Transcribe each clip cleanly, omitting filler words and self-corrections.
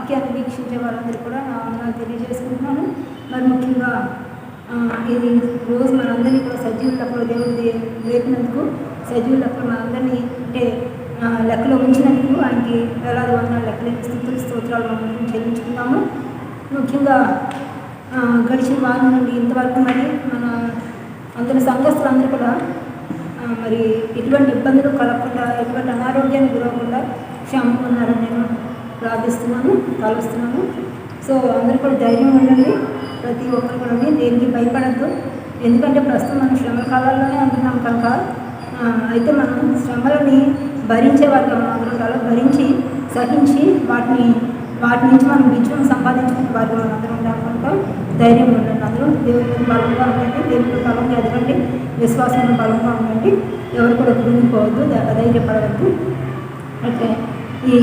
వాక్యాన్ని వీక్షించే వారందరూ కూడా నా వందనాలు తెలియజేసుకుంటున్నాను. మరి ముఖ్యంగా ఇది రోజు మనందరినీ కూడా సజీవ లెక్కలో దేవుడు లేపినందుకు, సజీవ లెక్కలో మనందరినీ అంటే లెక్కలో ఉంచినందుకు ఆయనకి వేలాది వందనాలు లెక్కలేని స్తుతులు స్తోత్రాలు మనం చెల్లించుకున్నాము. ముఖ్యంగా గడిచిన వారం నుండి ఇంతవరకు మరి మన అందరి సంఘస్థులందరూ కూడా మరి ఎటువంటి ఇబ్బందులు కలగకుండా, ఎటువంటి అనారోగ్యాన్ని గురవకుండా క్షేమంగా ఉన్నారని నేను ప్రార్థిస్తున్నాను, తలుస్తున్నాను. సో అందరూ కూడా ధైర్యం ఉండండి, ప్రతి ఒక్కరు కూడా దేనికి భయపడద్దు. ఎందుకంటే ప్రస్తుతం మనం శ్రమల కాలాల్లోనే ఉంటున్నాం కనుక అయితే మనం శ్రమలని భరించే వారిగా మనం అందరం ఉండాలి. భరించి సహించి వాటి నుంచి మనం విజయం సంపాదించుకునే వారిగా మనం అందరం ఉండాలి కనుక ధైర్యం ఉండండి. అందరూ దేవుని బలంగా ఉండండి, దేవుని బలంగా ఎదగండి, విశ్వాసంలో బలంగా ఉండండి, ఎవరు కూడా కృంగిపోవద్దు, ధైర్యపడవద్దు. అయితే ఈ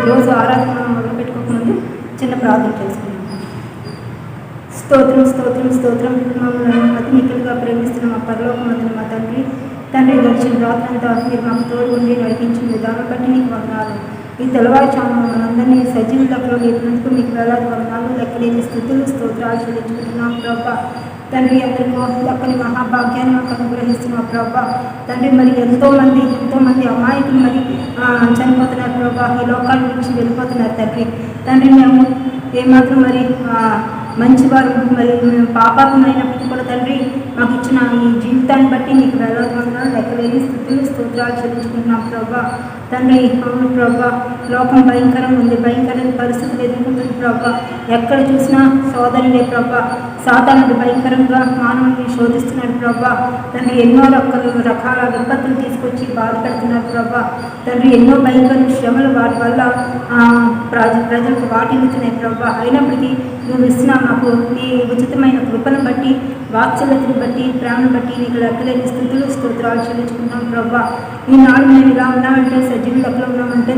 రోజు ఆరాధన మనం మొదలుపెట్టుకోకముందు చిన్న ప్రార్థన చేసుకుందాం. స్తోత్రం స్తోత్రం స్తోత్రం. మమ్మల్ని అతి మిక్కులుగా ప్రేమిస్తున్న మా పరలోకమందున మా తండ్రి గడిచిన రాత్రంతా మీరు మాకు తోడు ఉండి నడిపించిన విధానం బట్టి నీకు వందనాలు. ఈ తెల్లవారుజామున మనందరినీ సజీవ లెక్కలో లేపినందుకు మీకు వేలాది వందనాలు, లెక్కలేని స్థుతులు స్తోత్రాలు చెల్లించుకుంటున్నాం ప్రభా. తండ్రి అందరికీ దక్కని మహాభాగ్యాన్ని మాకు అనుగ్రహిస్తున్నాం ప్రభా. తండ్రి మరి ఎంతోమంది అమాయకులు మరి చనిపోతున్నారు ప్రభా, ఈ లోకాల నుంచి వెళ్ళిపోతున్నారు తండ్రి మేము ఏమాత్రం మరి మంచివారు మరి పాపాత్మైనప్పటికీ కూడా తండ్రి మాకు ఇచ్చిన ఈ జీవితాన్ని బట్టి నీకు వేలాది వందనాలు, లెక్కలేని స్థుతులు స్తోత్రాలు చెల్లించుకుంటున్నాం ప్రభా. తండ్రి అవును ప్రభా, లోకం భయంకరంగా ఉంది, భయంకరమైన పరిస్థితులు ఎదుర్కొంటుంది ప్రభా. ఎక్కడ చూసినా సోదరులే ప్రభా, సాతానుడు భయంకరంగా మానవుని శోధిస్తున్నాడు ప్రభా. తండ్రి ఎన్నో రకాల విపత్తులు తీసుకొచ్చి బాధపడుతున్నారు ప్రభా. తండ్రి ఎన్నో భయంకర శ్రమలు వాటి వల్ల ప్రజలకు వాటిల్లుతున్నాయి ప్రభా. అయినప్పటికీ నువ్వు ఇస్తున్నా మాకు నీ ఉచితమైన కృపను బట్టి, వాత్సల్యతను బట్టి, ప్రేమను బట్టి నీకు లెక్కలేని స్థుతులు స్తోత్రాలు చెల్లించుకుంటాం ప్రభా. ఈనాడు మేము ఇలా ఉన్నామంటే, సజీవ లెక్కలో ఉన్నామంటే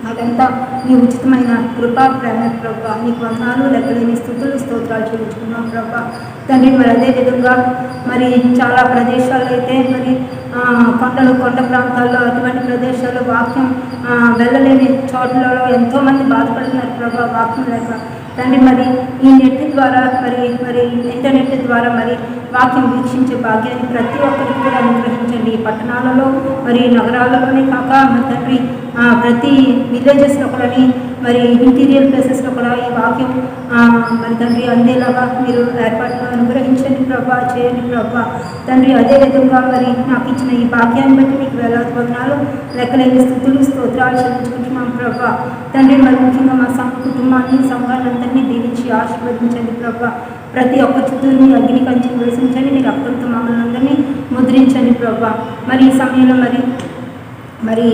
అదంతా నీ ఉచితమైన కృపా ప్రేమ ప్రభా. నీకు వందనాలు, లెక్కలేని స్థుతులు స్తోత్రాలు చెల్లించుకున్నాం ప్రభా. తండ్రి మరి అదేవిధంగా మరి చాలా ప్రదేశాల్లో అయితే మరి కొండ ప్రాంతాల్లో అటువంటి ప్రదేశాల్లో వాక్యం వెళ్ళలేని చోట్లలో ఎంతోమంది బాధపడుతున్నారు ప్రభా, వాక్యం లేక. తండ్రి మరి ఈ నెట్ ద్వారా మరి ఇంటర్నెట్ ద్వారా మరి వాక్యం వీక్షించే భాగ్యాన్ని ప్రతి ఒక్కరికి కూడా అనుగ్రహించండి. ఈ పట్టణాలలో మరి నగరాలలోనే కాక మరి తండ్రి ప్రతి విలేజెస్లో కూడా మరి ఇంటీరియర్ ప్లేసెస్లో కూడా ఈ వాక్యం మరి తండ్రి అందేలాగా మీరు ఏర్పాటుగా అనుగ్రహించండి ప్రభా, చేయండి ప్రభా. తండ్రి అదేవిధంగా మరి నాకు ఇచ్చిన ఈ భాగ్యాన్ని బట్టి మీకు వేలాది వందనాలు, లెక్కలేని స్థుతులు స్తోత్రాలు చెల్లించుకుంటున్నాం ప్రభా. తండ్రి మరి ముఖ్యంగా మా కుటుంబాన్ని, సంఘాలందరినీ దీవించి ఆశీర్వదించండి ప్రభా. ప్రతి ఒక్క చుట్టూని అగ్ని కంచె వేసించండి, నీ రక్తంతో మమ్మల్ని అందరినీ ముద్రించండి ప్రభా. మరి ఈ సమయంలో మరి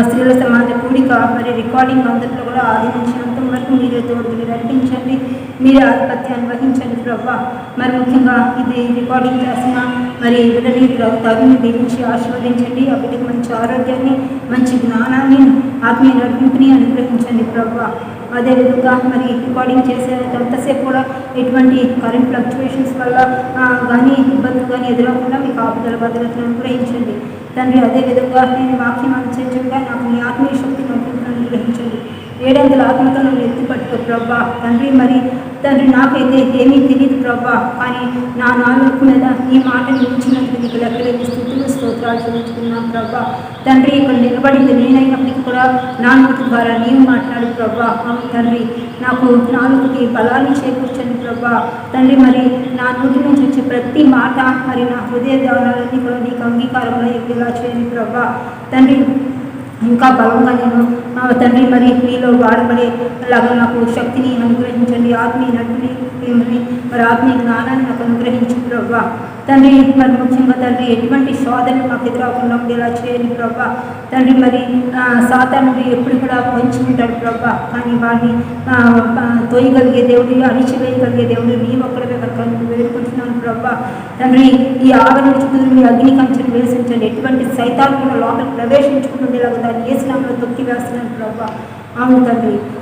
స్త్రీల సమాజ కూడిక మరి రికార్డింగ్ అందరిలో కూడా ఆదించినంత వరకు మీరే తోడు నడిపించండి, మీరే ఆధిపత్యాన్ని వహించండి ప్రభా. మరి ముఖ్యంగా ఇది రికార్డింగ్ చేసిన మరి బిడ్డని తగుని దీవించి ఆశీర్వదించండి. ఆ బిడ్డకి మంచి ఆరోగ్యాన్ని, మంచి జ్ఞానాన్ని, ఆత్మీయ నడిపింపుని అనుగ్రహించండి ప్రభా. అదేవిధంగా మరి రికార్డింగ్ చేసేంతసేపు కూడా ఎటువంటి కరెంట్ ఫ్లక్చువేషన్స్ వల్ల కానీ ఇబ్బందులు కానీ ఎదురకుండా మీకు ఆపుదల భద్రతను అనుగ్రహించండి తండ్రి. అదేవిధంగా నేను వాక్యం అనుసరించగా నాకు మీ ఆత్మీయ శక్తిని అనుగ్రహించండి. 700 ఆత్మతో నన్ను ఎత్తిపట్టు ప్రభా. తండ్రి నాకైతే ఏమీ తెలియదు ప్రభా, కానీ నా నాలుగు మీద ఈ మాటను ఉంచినందుకు నీకు లెక్కలేని స్థుతులు స్తోత్రాలు చెల్లించుకున్నాం ప్రభా. తండ్రి ఇక్కడ నిలబడింది నేనైనప్పటికీ కూడా నాలుగు ద్వారా నీవు మాట్లాడు ప్రభా. అవును తండ్రి, నాకు నాలుగుకి బలాన్ని చేకూర్చండి ప్రభా. తండ్రి మరి నా నోటి నుంచి వచ్చే ప్రతి మాట మరి నా హృదయ ధ్యానాలన్నీ కూడా నీకు అంగీకారంలో ఎక్కేలా చేయండి ప్రభా. తండ్రి ఇంకా బలంగా నేను తండ్రి మరి మీలో వాడబడేలాగా నాకు శక్తిని అనుగ్రహించండి, ఆత్మీయ నటుని మరి ఆత్మీయ జ్ఞానాన్ని నాకు అనుగ్రహించి ప్రభా. తండ్రి మరి ముఖ్యంగా తండ్రి ఎటువంటి శోధనలు మాకు ఎదురవకుండా ఉండేలా చేయండి ప్రభా. తండ్రి మరి సాతానుడు ఎప్పుడు కూడా పొంచి ఉంటాడు ప్రభా, కానీ వాడిని తోయగలిగే దేవుడు, అణిచివేయగలిగే దేవుడు నీ ఒక్కడమే కనుక వేడుకుంటున్నాను ప్రభా. తండ్రి ఈ ఆవరణ చుట్టూ మీ అగ్ని కంచెను వేసించండి, ఎటువంటి సైతాన్ని కూడా లోపల ప్రవేశించుకుంటుండేలాగా దాన్ని ఏ స్నామంలో తొక్కి వేస్తున్నాను ప్రభా. అవును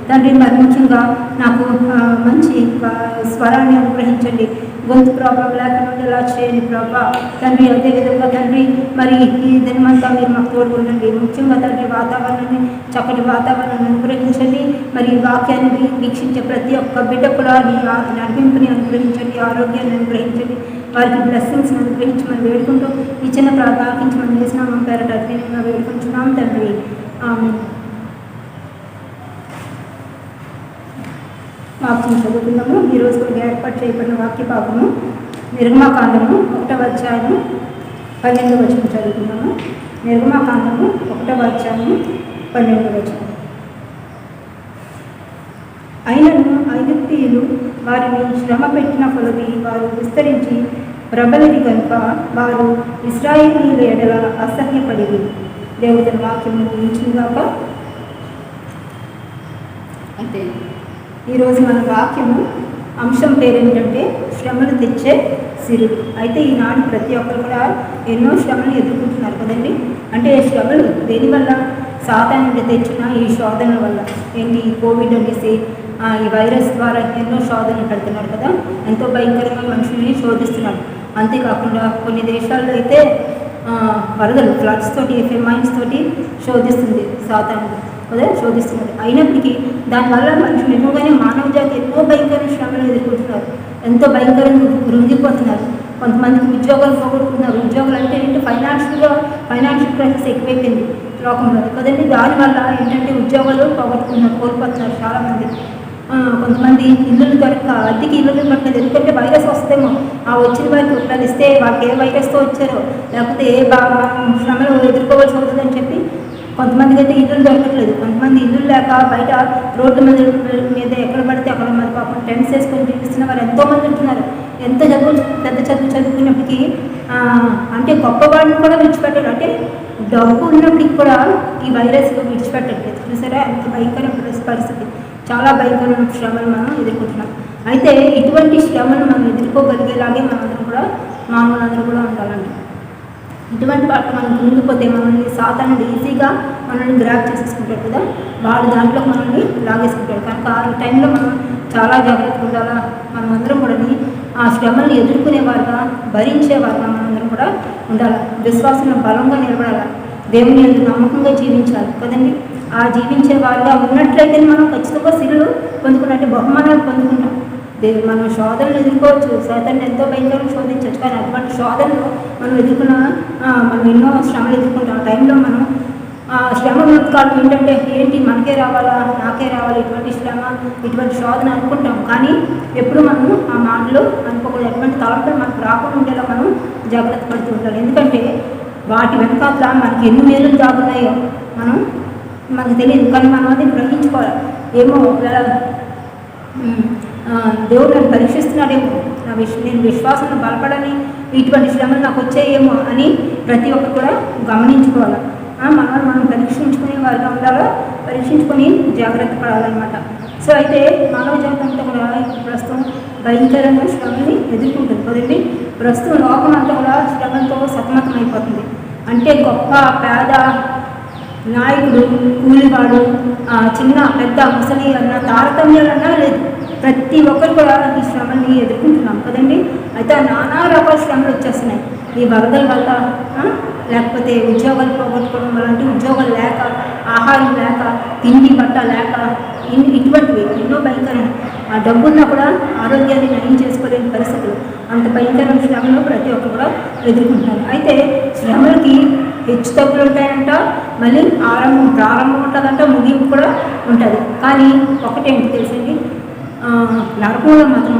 తండ్రి మరి ముఖ్యంగా నాకు మంచి స్వరాన్ని అనుగ్రహించండి, గొంతు ప్రాబ్లం లేకుండా ఇలా చేయండి ప్రభా తండ్రి. అదేవిధంగా తండ్రి మరి ఈ దినమంతా మీరు మాకు తోడుకుండండి. ముఖ్యంగా తండ్రి వాతావరణాన్ని చక్కటి వాతావరణాన్ని అనుగ్రహించండి. మరి ఈ వాక్యాన్ని వీక్షించే ప్రతి ఒక్క బిడ్డ కూడా నీ నడిపింపుని అనుగ్రహించండి, ఆరోగ్యాన్ని అనుగ్రహించండి, వారికి బ్లెస్సింగ్స్ని అనుగ్రహించమని వేడుకుంటూ ఈ చిన్న ప్రార్థించమని వేసినామా పేరట అధ్యయనంగా వేడుకుంటున్నాం తండ్రి. వాక్యం చదువుకుందాము. ఈరోజు కూడా ఏర్పాటు చేయబడిన వాక్య భాగము నిర్గమాకాండము 1వ అధ్యాయము 12వ వచనం చదువుకుందాము. నిర్గమాకాండము 1వ అధ్యాయము 12వ వచనం. అయినను ఐగుప్తీయులు వారిని శ్రమ పెట్టిన కొలది వారు విస్తరించి ప్రబలిది కనుక వారు ఇశ్రాయేలీయుల ఎడల అసహ్యపడిరి. దేవుని వాక్యము గురించిగాక. అయితే ఈరోజు మన వాక్యము అంశం పేరు ఏంటంటే శ్రమలు తెచ్చే సిరులు. అయితే ఈనాడు ప్రతి ఒక్కరు కూడా ఎన్నో శ్రమలు ఎదుర్కొంటున్నారు కదండి. అంటే శ్రమలు దేనివల్ల? సాతానుడు తెచ్చిన ఈ శోధనల వల్ల. ఏంటి? కోవిడ్ అనేసి ఈ వైరస్ ద్వారా ఎన్నో శోధనలు పెడుతున్నారు కదా, ఎంతో భయంకరంగా మనుషుల్ని శోధిస్తున్నారు. అంతేకాకుండా కొన్ని దేశాల్లో అయితే వరదలు, ఫ్లడ్స్ తోటి, ఫెమైన్స్ తోటి శోధిస్తుంది సాతానుడు కదా, శోధిస్తున్నారు. అయినప్పటికీ దానివల్ల మనుషులు ఎక్కువగానే మానవ జాతి ఎన్నో భయంకరమైన శ్రమలు ఎదుర్కొంటున్నారు, ఎంతో భయంకరంగా కృంగిపోతున్నారు. కొంతమందికి ఉద్యోగాలు పోగొట్టుకున్నారు. ఉద్యోగాలు అంటే ఏంటి? ఫైనాన్షియల్ క్రైసిస్ ఎక్కువైపోయింది లోకంలో కదండి. దానివల్ల ఏంటంటే ఉద్యోగాలు పోగొట్టుకున్నారు, కోల్పోతున్నారు చాలామంది. కొంతమంది ఇల్లులు దొరక అద్దెకి ఇల్లులు పట్టలేదు. ఎందుకంటే వైరస్ వస్తేమో ఆ వచ్చిన వారికి ఒకళ్ళు ఇస్తే వాళ్ళకి ఏ వైరస్తో వచ్చారో లేకపోతే ఏ శ్రమలు ఎదుర్కోవాల్సి అవుతుందని చెప్పి కొంతమందికి అయితే ఇల్లులు దొరకట్లేదు. కొంతమంది ఇల్లులు లేక బయట రోడ్ల మీద ఎక్కడ పడితే అక్కడ మరి పాపం టెంట్స్ వేసుకొని జీవిస్తున్న వారు ఎంతోమంది ఉంటున్నారు. ఎంత పెద్ద చదువు చదువుకున్నప్పటికీ అంటే గొప్పవాడిని కూడా విడిచిపెట్టారు. అంటే డబ్బు ఉన్నప్పటికి కూడా ఈ వైరస్ విడిచిపెట్టట్లేదు. చూసారా ఎంత భయంకరమైన పరిస్థితి. చాలా భయంకరమైన శ్రమలు మనం ఎదుర్కొంటున్నాం. అయితే ఇటువంటి శ్రమను మనం ఎదుర్కోగలిగేలాగే మానవులందరూ కూడా ఉండాలండి. ఇటువంటి వాటి మనం ముందుపోతే మనల్ని సాతానుడు ఈజీగా మనల్ని గ్రాప్ చేసేసుకుంటాడు కదా, వాడు దాంట్లో మనల్ని లాగేసుకుంటాడు. కనుక ఈ టైంలో మనం చాలా జాగ్రత్తగా ఉండాలా. మనమందరం కూడా ఆ శ్రమలను ఎదుర్కొనేవారుగా, భరించేవారుగా మనందరం కూడా ఉండాలి. విశ్వాసంలో బలంగా నిలబడాలి, దేవుని యందు నమ్మకంగా జీవించాలి కదండి. ఆ జీవించే వారుగా ఉన్నట్లయితే మనం ఖచ్చితంగా సిరులు పొందుకున్నట్టు బహుమానాలు పొందుకుంటాం. మనం శోధనలు ఎదుర్కోవచ్చు, సాతాను ఎంతో భయంకరంగా శోధించవచ్చు. కానీ అటువంటి శోధనలు మనం మనం ఎన్నో శ్రమలు ఎదుర్కొంటాం. ఆ టైంలో మనం శ్రమ కాలం ఏంటి మనకే రావాలా, నాకే రావాలి, ఇటువంటి శ్రమ, ఇటువంటి శోధన అనుకుంటాం. కానీ ఎప్పుడు మనం ఆ మాటలు అనుకోకూడదు. ఎటువంటి తలంపులు మనకు రాకుండా ఉండేలా మనం జాగ్రత్త పడుతూ ఉండాలి. ఎందుకంటే వాటి వెనకాల మనకి ఎన్ని మేలు దాగున్నాయో మనకు తెలియదు. కానీ మనం అది గ్రహించుకోవాలి. ఏమో ఒకవేళ దేవుడు నన్ను పరీక్షిస్తున్నాడేమో, నేను విశ్వాసంలో బలపడని ఇటువంటి శ్రమలు నాకు వచ్చాయేమో అని ప్రతి ఒక్కరు కూడా గమనించుకోవాలి. మనం పరీక్షించుకునే వారిగా ఉండాలో, పరీక్షించుకొని జాగ్రత్త పడాలన్నమాట. సో అయితే మానవ జాతి అంతా కూడా ప్రస్తుతం భయంకరంగా శ్రమని ఎదుర్కొంటుంది కదండి. ప్రస్తుతం లోకం అంతా కూడా శ్రమలతో సతమతం అయిపోతుంది. అంటే గొప్ప పేద, నాయకుడు, కూలివాడు, చిన్న పెద్ద, ముసలి అన్న తారతమ్యాలన్నా లేదు. ప్రతి ఒక్కరు కూడా ఈ శ్రమని ఎదుర్కొంటున్నాం కదండి. అయితే నానా రకాల శ్రమలు వచ్చేస్తున్నాయి. ఈ వరదల వల్ల, లేకపోతే ఉద్యోగాలు పోగొట్టుకోవడం వల్ల, అంటే ఉద్యోగాలు లేక, ఆహారం లేక, తిండి బట్ట లేక, ఇటువంటివి ఎన్నో భయంకరమైన డబ్బున్నా కూడా ఆరోగ్యాన్ని నయం చేసుకోలేని పరిస్థితులు, అంత భయంకరమైన శ్రమలు ప్రతి ఒక్కరు కూడా ఎదుర్కొంటున్నారు. అయితే శ్రమలకి హెచ్చు తగ్గులు ఉంటాయంట, మళ్ళీ ప్రారంభం ఉంటుందంట, ముగింపు కూడా ఉంటుంది. కానీ ఒకటేంటి తెలిసింది, నరకంలో మాత్రం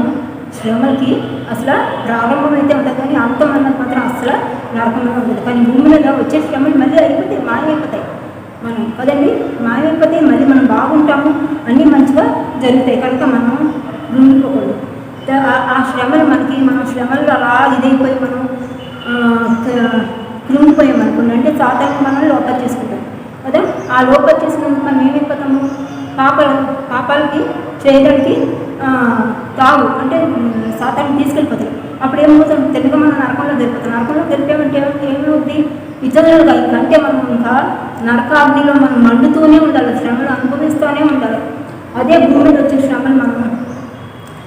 శ్రమలకి అసలు ప్రారంభం అయితే ఉంటుంది, కానీ అంతం అన్నది మాత్రం అసలు నరకంలో ఉంటుంది. కానీ భూమి మీద వచ్చే శ్రమలు మళ్ళీ అయిపోతాయి, మాయమైపోతాయి. మనం కదండి మాయమైపోతే మళ్ళీ మనం బాగుంటాము, అన్నీ మంచిగా జరుగుతాయి. కనుక మనం కృంగిపోకూడదు. ఆ శ్రమలు మనం శ్రమలు అలా ఇదైపోయి మనం కృంగిపోయామనుకోండి, అంటే సాధారణ మనం లోపల చేసుకుంటాం కదా. ఆ లోపల చేసుకున్నందుకు మనం ఏమైపోతాము, పాపాలకి చేయడానికి అంటే సాతాన్ని తీసుకెళ్ళిపోతాం. అప్పుడు ఏమవుతాం, తెలుగు మనం నరకంలో గెలిపోతాం. నరకంలో గెలిపామంటే ఏమవుతుంది, ఇతరులుగా అంటే మనం ఇంకా నరకాగ్నిలో మనం మండుతూనే ఉండాలి, శ్రమలు అనుభవిస్తూనే ఉండాలి. అదే భూమి మీద వచ్చే శ్రమలు మనం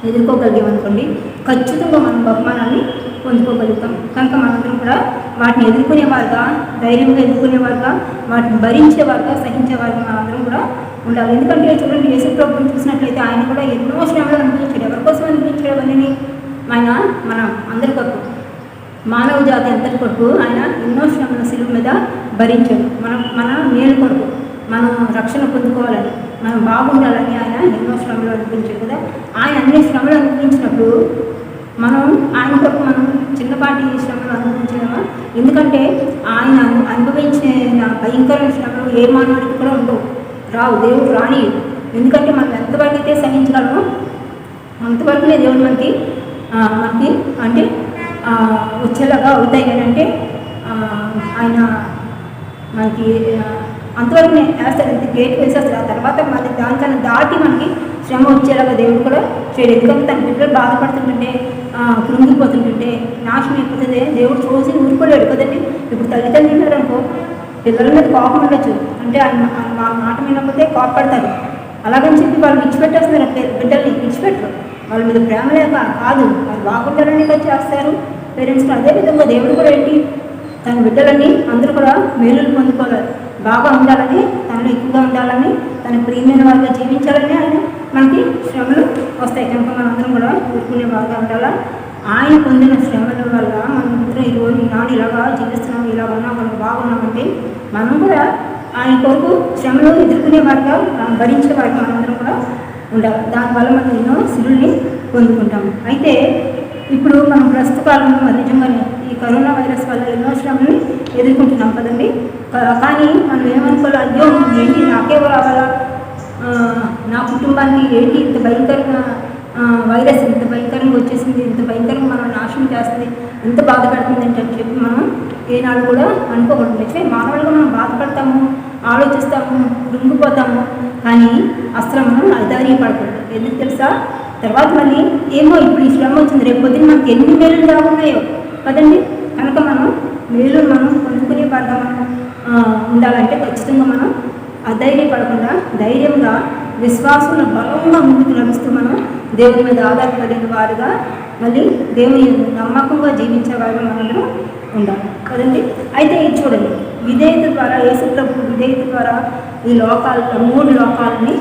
ఎదుర్కోగలిగామనుకోండి, ఖచ్చితంగా మనం బహుమానాన్ని పొందుకోగలుగుతాం. కనుక మనందరం కూడా వాటిని ఎదుర్కొనేవారుగా, ధైర్యంగా ఎదుర్కొనేవారుగా, వాటిని భరించేవారుగా, సహించేవారుగా మనందరం కూడా ఉండాలి. ఎందుకంటే చూడండి, యేసు ప్రభువుని చూసినట్లయితే ఆయన కూడా ఎన్నో శ్రమలు అనుభవించాడు. ఎవరి కోసం అనుభవించాడు అవన్నీ? ఆయన మన అందరి కొరకు, మానవ జాతి అందరి కొరకు ఆయన ఎన్నో శ్రమల శిలువ మీద భరించాడు. మన మేలు కొరకు, మనం రక్షణ పొందుకోవాలని, మనం బాగుండాలని ఆయన ఎన్నో శ్రమలు అనుభవించాడు కదా. ఆయన అన్ని శ్రమలు అనుభవించినప్పుడు మనం ఆయన కొరకు మనం చిన్నపాటి శ్రమలు అనుభవించలేమా? ఎందుకంటే ఆయన అనుభవించిన భయంకరమైన శ్రమలు ఏ మానవుడికి కూడా ఉండవు, రావు, దేవుడు రాని. ఎందుకంటే మనం ఎంతవరకు అయితే సహించగలమో అంతవరకునే దేవుడు మనకి అంటే వచ్చేలాగా అవుతాయి. అంటే ఆయన మనకి అంతవరకు వేస్తాడు, ఇంత గేట్ వేసేస్తాడు. ఆ తర్వాత మళ్ళీ దానికన్నా దాటి మనకి శ్రమ వచ్చేలాగా దేవుడు కూడా చేయడు. ఎందుకంటే తన బిడ్డలు బాధపడుతుంటుంటే, కృంగిపోతుంటుంటే, నాశనం అయిపోతుంది, దేవుడు చూసి ఊరుకోలేడు కదండి. ఇప్పుడు తల్లిదండ్రులు ఉన్నారనుకో, పిల్లల మీద కోపం ఉండొచ్చు, అంటే ఆయన మాట వినకపోతే కోపపడతారు. అలాగని చెప్పి వాళ్ళు విడిచిపెట్టేస్తున్నారు, బిడ్డల్ని విడిచిపెట్టరు. వాళ్ళ మీద ప్రేమ లేక కాదు, వాళ్ళు బాగుంటారని చేస్తారు పేరెంట్స్ని. అదేవిధంగా దేవుడు కూడా ఏంటి, తన బిడ్డలని అందరూ కూడా మేలులు పొందుకోవాలి, బాగా ఉండాలని, తనలో ఎక్కువగా ఉండాలని, తన ప్రియమైన వారిగా జీవించాలని ఆయన మనకి శ్రమలు వస్తాయి. కనుక మనందరం కూడా ఊరుకునే బాగా ఉండాలా. ఆయన పొందిన శ్రమల వల్ల మనం ఈరోజు ఈనాడు ఇలాగా జీవిస్తున్నాం, ఇలా ఉన్నాం, మనం బాగున్నామంటే మనం కూడా ఆయన కొరకు శ్రమలు ఎదుర్కొనే వారిగా, భరించే వారిగా మనందరం కూడా ఉండాలి. దానివల్ల మనం ఎన్నో సిరుల్ని పొందుకుంటాము. అయితే ఇప్పుడు మనం ప్రస్తుత కాలంలో మరి నిజంగానే ఈ కరోనా వైరస్ వల్ల ఎన్నో శ్రమని ఎదుర్కొంటున్నాం కదండి. కానీ మనం ఏమనుకోవాలి, అయ్యో ఏంటి నాకే రావాలా, నా కుటుంబాన్ని ఏంటి ఇంత భయంకరంగా వైరస్ ఇంత భయంకరంగా వచ్చేసింది, ఇంత భయంకరంగా మనం నాశనం చేస్తుంది, ఎంత బాధపడుతుంది అని చెప్పి మనం ఏనాడు కూడా అనుకోకూడదు. నిజమే, మానవులుగా మనం బాధపడతాము, ఆలోచిస్తాము, కృంగిపోతాము, కానీ అసలు మనం అధైర్యపడకూడదు. ఎందుకు తెలుసా? తర్వాత మళ్ళీ ఏమో ఇప్పుడు ఈ శ్రమ వచ్చింది, రేపు పొద్దున్న మనకి ఎన్ని మేలులు దాగున్నాయో కదండి. కనుక మనం మేలు మనం పొందుకునే బాగా మనం ఉండాలంటే ఖచ్చితంగా మనం అధైర్యపడకుండా ధైర్యంగా, విశ్వాసంలో బలంగా ముందుకు నడుస్తూ మనం దేవుని మీద ఆధారపడిన వారుగా, మళ్ళీ దేవుని నమ్మకంగా జీవించే వారుగా మనందరం ఉండాలి కదండి. అయితే ఇది చూడండి, విధేయత ద్వారా, యేసు ప్రభు విధేయత ద్వారా ఈ లోకాల 3 లోకాలని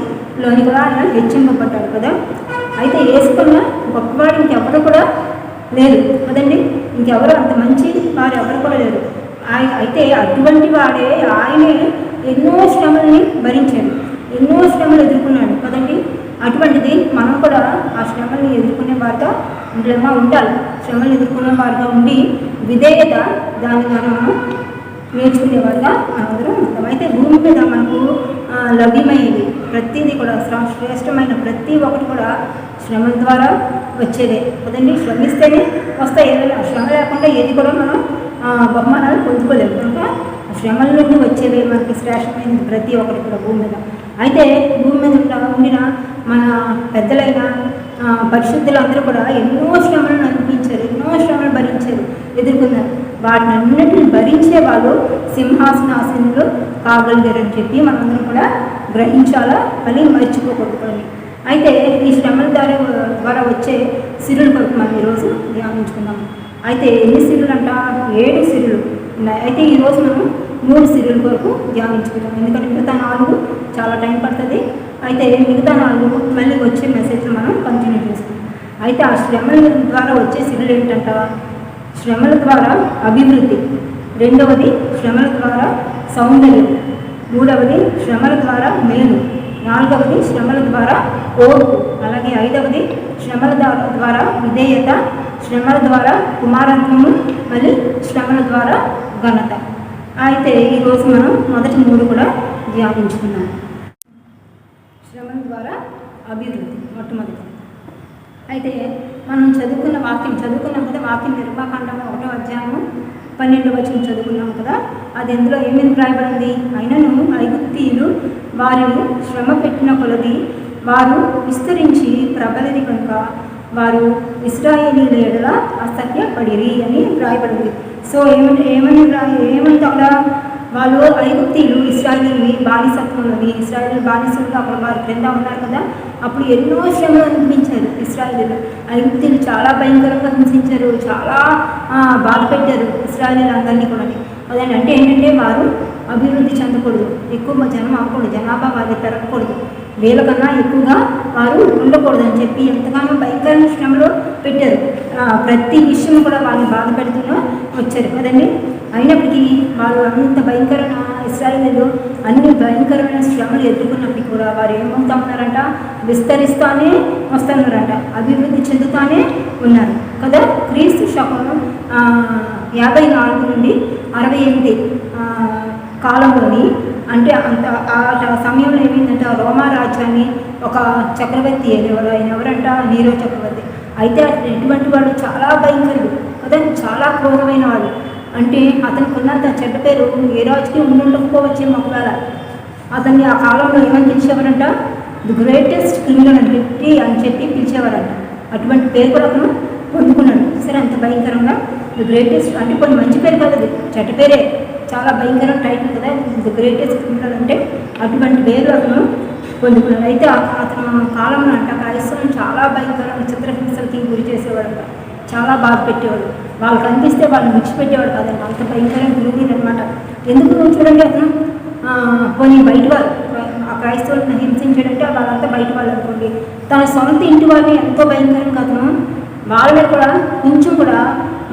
కూడా ఆయన హెచ్చింపబడ్డాడు కదా. అయితే యేసుకున్న గొప్పవాడు ఇంకెవరు కూడా లేరు కదండి. ఇంకెవరు అంత మంచి వారు ఎవరు కూడా లేరు. అయితే అటువంటి వాడే ఆయనే ఎన్నో శ్రమల్ని భరించాడు, ఎన్నో శ్రమలు ఎదుర్కొన్నాడు కదండి. అటువంటిది మనం కూడా ఆ శ్రమల్ని ఎదుర్కొనే వారిగా ఉండాలి. శ్రమలు ఎదుర్కొనే వారిగా ఉండి విధేయత దాని ద్వారా మనం నేర్చుకునేవారుగా మనందరం ఉంటాం. అయితే భూమి మీద మనకు లభ్యమయ్యేది ప్రతిదీ కూడా, శ్రేష్టమైన ప్రతి ఒక్కటి కూడా శ్రమల ద్వారా వచ్చేదే కదండి. శ్రమిస్తేనే వస్తాయి, ఏదైనా శ్రమ లేకుండా ఏది కూడా మనం బహుమానాలు పొందుకోలేము. కనుక శ్రమల నుండి వచ్చేవే మనకి శ్రేష్టమైనది ప్రతి ఒక్కటి కూడా భూమి మీద. అయితే భూమి మీద ఉండిన మన పెద్దలైన పరిశుద్ధులందరూ కూడా ఎన్నో శ్రమలను అనుభవించారు, ఎన్నో శ్రమలు భరించారు, ఎదుర్కొన్నారు. వాటిని అన్నింటిని భరించే వాళ్ళు సింహాసనాసీనులు కాగలిగారని చెప్పి మనందరం కూడా గ్రహించాలా, మళ్ళీ మర్చిపోకూడదు. అయితే ఈ శ్రమల ద్వారా వచ్చే సిరుల కొరకు మనం ఈరోజు ధ్యానించుకుందాం. అయితే ఎన్ని సిరులు అంట? 7 సిరులు ఉన్నాయి. అయితే ఈరోజు మనం 3 సిరుల కొరకు ధ్యానించుకుందాం. ఎందుకంటే మిగతా 4 చాలా టైం పడుతుంది. అయితే మిగతా 4 మళ్ళీ వచ్చే మెసేజ్లు మనం కంటిన్యూ చేసుకుందాం. అయితే ఆ శ్రమల ద్వారా వచ్చే సిరులు ఏంటంట? శ్రమల ద్వారా అభివృద్ధి, 2వది శ్రమల ద్వారా సౌందర్యం, 3వది శ్రమల ద్వారా మేలు, 4వది శ్రమల ద్వారా ఓర్పు, అలాగే 5వది శ్రమల ద్వారా విధేయత, శ్రమల ద్వారా కుమారత్వము, మళ్ళీ శ్రమల ద్వారా ఘనత. అయితే ఈరోజు మనం మొదటి 3 కూడా ధ్యానించుకున్నాం. శ్రమల ద్వారా అభివృద్ధి మొట్టమొదటి. అయితే మనం చదువుకున్నాం కదా, వాక్యం నిర్మాకాండము 1వ అధ్యాయము 12వ వచనం చదువుకున్నాం కదా. అది ఎందులో ఏమేమి రాయబడింది? అయినను ఐగుప్తీయులు వారిని శ్రమ పెట్టిన కొలది వారు విస్తరించి ప్రబలిది కనుక వారు ఇశ్రాయేలీయుల ఎడల అసహ్యపడిరి అని రాయబడింది. సో ఏమంటే అక్కడ వాళ్ళు ఐగుప్తీయులు ఇశ్రాయేలుని బానిసత్వంలోని ఇశ్రాయేలు బానిసలుగా అక్కడ వారి క్రింద ఉన్నారు కదా, అప్పుడు ఎన్నో శ్రమలు అనిపించారు ఇశ్రాయేలు. ఐగుప్తీయులు చాలా భయంకరంగా హింసించారు, చాలా బాధ పెట్టారు ఇశ్రాయేలు అందరినీ కూడా. అదండి అంటే ఏంటంటే వారు అభివృద్ధి చెందకూడదు, ఎక్కువ జనం అవ్వకూడదు, జనాభా వారి పెరగకూడదు, వీళ్ళకన్నా ఎక్కువగా వారు ఉండకూడదు అని చెప్పి ఎంతగానో భయంకరమైన శ్రమలో పెట్టారు. ప్రతి విషయం కూడా వాళ్ళని బాధ పెడుతూనే వచ్చారు కదండి. అయినప్పటికీ వాళ్ళు అంత భయంకరమైన ఇశ్రాయేలు అన్ని భయంకరమైన శ్రమలు ఎదుర్కొన్నప్పటికీ కూడా వారు ఏమవుతా ఉన్నారంట, విస్తరిస్తూనే వస్తున్నారంట, అభివృద్ధి చెందుతూనే ఉన్నారు కదా. క్రీస్తు శకం 54 నుండి 68 కాలంలోని అంటే అంత ఆ సమయంలో ఏమైందంటే రోమా రాజ్యాన్ని ఒక చక్రవర్తి ఆయన ఎవరంట, నీరో చక్రవర్తి. అయితే ఎటువంటి వాడు చాలా భయంకరుడు కదా, చాలా క్రూరమైన వాడు. అంటే అతనికి ఉన్నంత చెడ్డ పేరు ఏ రాజుకి ఉండకపోవచ్చేమో ఒకవేళ. అతన్ని ఆ కాలంలో ఏమని పిలిచేవారంట, ది గ్రేటెస్ట్ క్రిమినల్ అని చెప్పి పిలిచేవారంట. అటువంటి పేరు కూడా అతను పొందుకున్నాడు. సరే, అంత భయంకరంగా ది గ్రేటెస్ట్ అంటే కొన్ని మంచి పేరు కదా, అది చెడ్డ పేరే, చాలా భయంకరమైన టైటిల్ కదా ది గ్రేటెస్ట్ క్రిమినల్ అంటే. అటువంటి పేరు అతను పొందుకున్నాడు. అయితే అతను కాలంలో అంట క్రైస్తవులను చాలా భయంకరమైన చిత్రహింసలకి గురి చేసేవాడు, చాలా బాధ పెట్టేవాడు. వాళ్ళు కనిపిస్తే వాళ్ళని విడిచిపెట్టేవాడు కాదండి, అంత భయంకరమైన గురువు అనమాట. ఎందుకు చూడండి, అతను కొన్ని బయట వారు ఆ క్రైస్తవులను హింసించాడంటే వాళ్ళంతా బయట వాళ్ళు అనుకోండి. తన సొంత ఇంటి వారిని ఎంతో భయంకరంగా అతను వాళ్ళని కూడా కొంచెం కూడా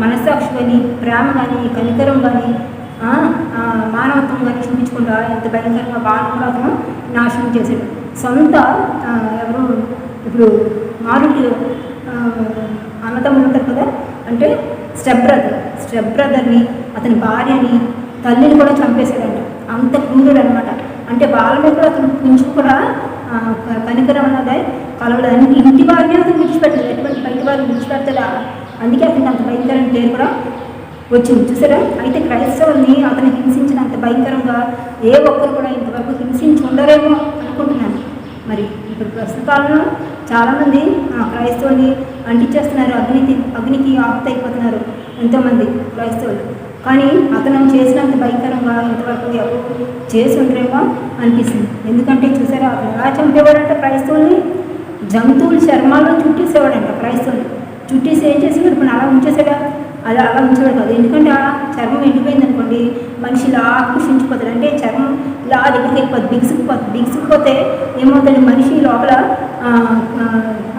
మనస్సాక్షి కానీ, ప్రేమ కానీ, కనికరం కానీ, మానవత్వం కానీ చూపించకుండా ఎంత భయంకరంగా వాళ్ళని కూడా అతను నాశనం చేశాడు. సొంత ఎవరు ఇప్పుడు మారుటి అన్నదమ్ములు ఉంటారు కదా, అంటే స్టెప్ బ్రదర్ని, అతని భార్యని, తల్లిని కూడా చంపేశాడంట. అంత క్రూరుడు అనమాట. అంటే వాళ్ళ మీద కూడా అతను కొంచెం కూడా కనికరం అన్నదే కలవలేదు. ఇంటి వారిని అతను విడిచిపెట్టలేదు, ఎటువంటి బయట వారిని విడిచిపెడతాడా, అందుకే అతనికి అంత భయంకరమైన పేరు కూడా వచ్చింది. చూసారా. అయితే క్రైస్తవుల్ని అతను హింసించినంత భయంకరంగా ఏ ఒక్కరు కూడా ఇంతవరకు హింసించి ఉండరేమో అనుకుంటున్నాను. మరి ఇప్పుడు ప్రస్తుత కాలంలో చాలామంది క్రైస్తవుల్ని అంటించేస్తున్నారు, అగ్నికి ఆపుతైపోతున్నారు ఎంతోమంది క్రైస్తవులు. కానీ అతను చేసినంత భయంకరంగా ఇంతవరకు ఎవరు చేసి ఉండరేమో అనిపిస్తుంది. ఎందుకంటే చూసారా, అతను ఎలా చంపేవాడంట క్రైస్తవుల్ని, జంతువుల చర్మాల్లో చుట్టేసేవాడంట. క్రైస్తవుని చుట్టేసి ఏం చేసేవాడు, ఇప్పుడు అలా ఉంచేసాడా, అలా ఉంచేవాడు కాదు. ఎందుకంటే ఆ చర్మం ఎండిపోయింది అనుకోండి, మనిషి ఇలా కృషించిపోతాడు. అంటే చర్మం ఇలా దగ్గరికి అయిపోతుంది, బిగుసుకుపోతే ఏమవుతుంది, మనిషి లోపల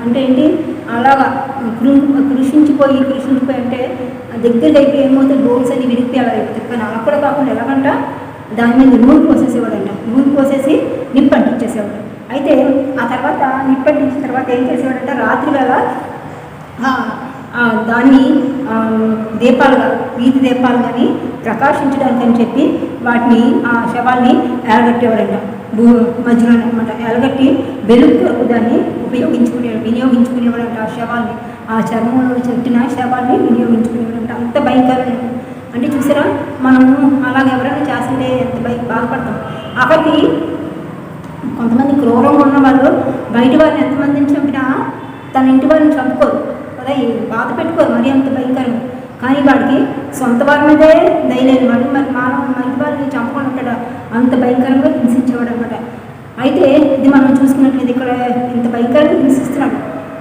అంటే ఏంటి అలాగా కృషించిపోయి అంటే దగ్గరికి అయిపోయి ఏమవుతుంది, బోన్స్ అన్ని విరిగిపోయి అలా అయిపోతుంది. కానీ అలా కూడా కాకుండా ఎలాగంట, దాని మీద నూనె పోసేసేవాడంట, నూనె పోసేసి నిప్పు అంటించేసేవాడు. అయితే ఆ తర్వాత నిప్పు అంటించిన తర్వాత ఏం చేసేవాడంట, రాత్రి వేళ దాన్ని దీపాలుగా, వీధి దీపాలు కానీ ప్రకాశించడానికి అని చెప్పి వాటిని ఆ శవాల్ని ఎలగట్టేవాడంట, మధ్యలో అనమాట. ఎలగట్టి వెలుగు కొరకు దాన్ని వినియోగించుకునేవాడంట. ఆ శవాల్ని, ఆ చర్మంలో చుట్టిన శవాల్ని వినియోగించుకునేవాడంట. అంత భయంకరం. అంటే చూసారా, మనము అలాగే ఎవరైనా చేస్తుంటే ఎంత బాధపడతాం. అక్కడికి కొంతమంది క్రూరంగా ఉన్న వాళ్ళు బయట వారిని ఎంతమందిని చంపినా తన ఇంటి వారిని చంపుకోరు కదా, బాధ పెట్టుకోరు మరి అంత భయంకరంగా. కానీ వాడికి సొంత వారి మీదే దయలేని వాడు మరి బయట వారిని చంపుకొని ఉంటాడు, అంత భయంకరంగా హింసించేవాడు అనమాట. అయితే ఇది మనం చూసుకున్నట్లయితే ఇక్కడ ఇంత భయంకరంగా హింసిస్తున్నాడు,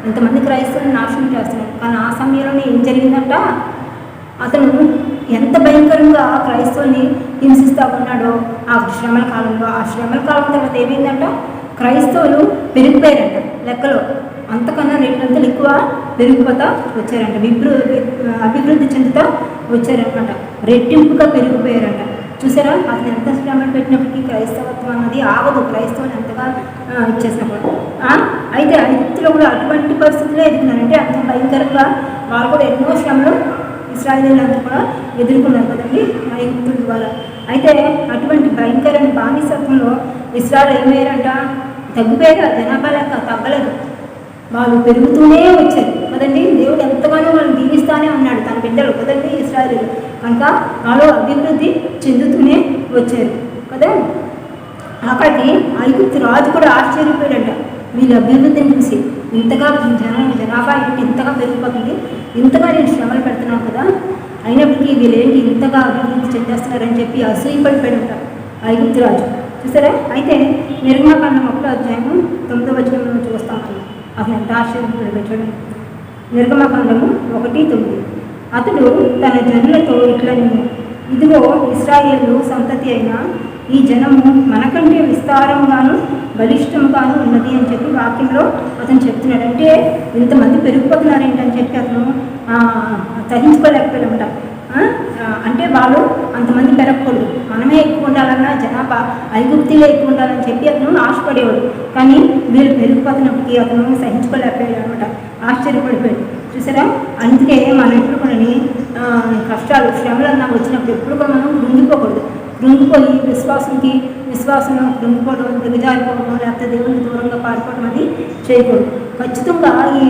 ఇంతమంది క్రైస్తవులను నాశనం చేస్తున్నాడు. కానీ ఆ సమయంలోనే ఏం జరిగిందంట, అతను ఎంత భయంకరంగా క్రైస్తవుల్ని హింసిస్తూ ఉన్నాడో ఆ శ్రమల కాలంలో. ఆ శ్రమల కాలం తర్వాత ఏమైందంట, క్రైస్తవులు పెరిగిపోయారంట లెక్కలో, అంతకన్నా 2 అంతలు ఎక్కువ పెరిగిపోతా వచ్చారంట, అభివృద్ధి చెందుతూ వచ్చారనమాట, రెట్టింపుగా పెరిగిపోయారంట. చూసారా, అతను ఎంత శ్రమలు పెట్టినప్పటికీ క్రైస్తవత్వం అన్నది ఆగదు, క్రైస్తవుని ఎంతగా ఇచ్చేసినప్పుడు. అయితే ఐగుప్తులో కూడా అటువంటి పరిస్థితుల్లో ఎదుగుతున్నారంటే అంత భయంకరంగా వాళ్ళు కూడా ఎన్నో శ్రమలు ఇశ్రాయేలీయులంతా కూడా ఎదుర్కొన్నారు కదండి ఐగుప్తుల ద్వారా. అయితే అటువంటి భయంకరమైన బానిసత్వంలో ఇశ్రాయేలు ఏమయ్యారంట, తగ్గిపోయారు, జనాభా లెక్క తగ్గలేదు, వాళ్ళు పెరుగుతూనే వచ్చారు కదండి. దేవుడు ఎంతగానో వాళ్ళని దీవిస్తానే ఉన్నాడు తన బిడ్డలు కదండి ఇశ్రాయేలీయులు, కనుక వాళ్ళు అభివృద్ధి చెందుతూనే వచ్చారు కదా. అక్కడికి ఐగుప్తు రాజు కూడా ఆశ్చర్యపోయాడంట, వీళ్ళ అభివృద్ధిని చూసి, ఇంతగా జనాభా ఇంతగా పెరిగిపోతుంది, ఇంతగా నేను శ్రమలు పెడుతున్నాను కదా, అయినప్పటికీ వీళ్ళేంటి ఇంతగా అభివృద్ధి చెందేస్తున్నారని చెప్పి అసూయపడిపోయాడంట ఐగుప్తు రాజు. చూసారా? అయితే నిర్గమకాండం 1వ అధ్యాయము 9వ వచనంలో చూస్తాము. అసలు ఎంత ఆశ్చర్యపోయాడో చూడండి. నిర్గమకాండము 1:9. అతడు తన జనులతో ఇట్లని, ఇదిగో ఇశ్రాయేలు సంతతి అయిన ఈ జనము మనకంటే విస్తారంగాను బలిష్టముగాను ఉన్నది అని చెప్పి వాక్యంలో అతను చెప్తున్నాడు. అంటే ఇంతమంది పెరిగిపోతున్నారు ఏంటని చెప్పి అతను సహించుకోలేకపోయాడట. అంటే వాళ్ళు అంతమంది పెరగకూడదు, మనమే ఎక్కువ ఉండాలన్నా జనాభా ఐగుప్తిలో ఎక్కువ ఉండాలని చెప్పి అతను ఆశపడేవాడు. కానీ వీళ్ళు పెరిగిపోతున్నప్పటికీ అతను సహించుకోలేకపోయాడు అనమాట, ఆశ్చర్యపడిపోయాడు. చూసారా? అందుకే మనం ఎప్పుడు కూడా కష్టాలు శ్రమలన్నా వచ్చినప్పుడు ఎప్పుడు కూడా మనం కృంగిపోకూడదు. కృంగిపోయి విశ్వాసంలో కృంగిపోవడం, దిగజారిపోవడం, లేకపోతే దేవుని దూరంగా పారిపోవడం అది చేయకూడదు. ఖచ్చితంగా ఈ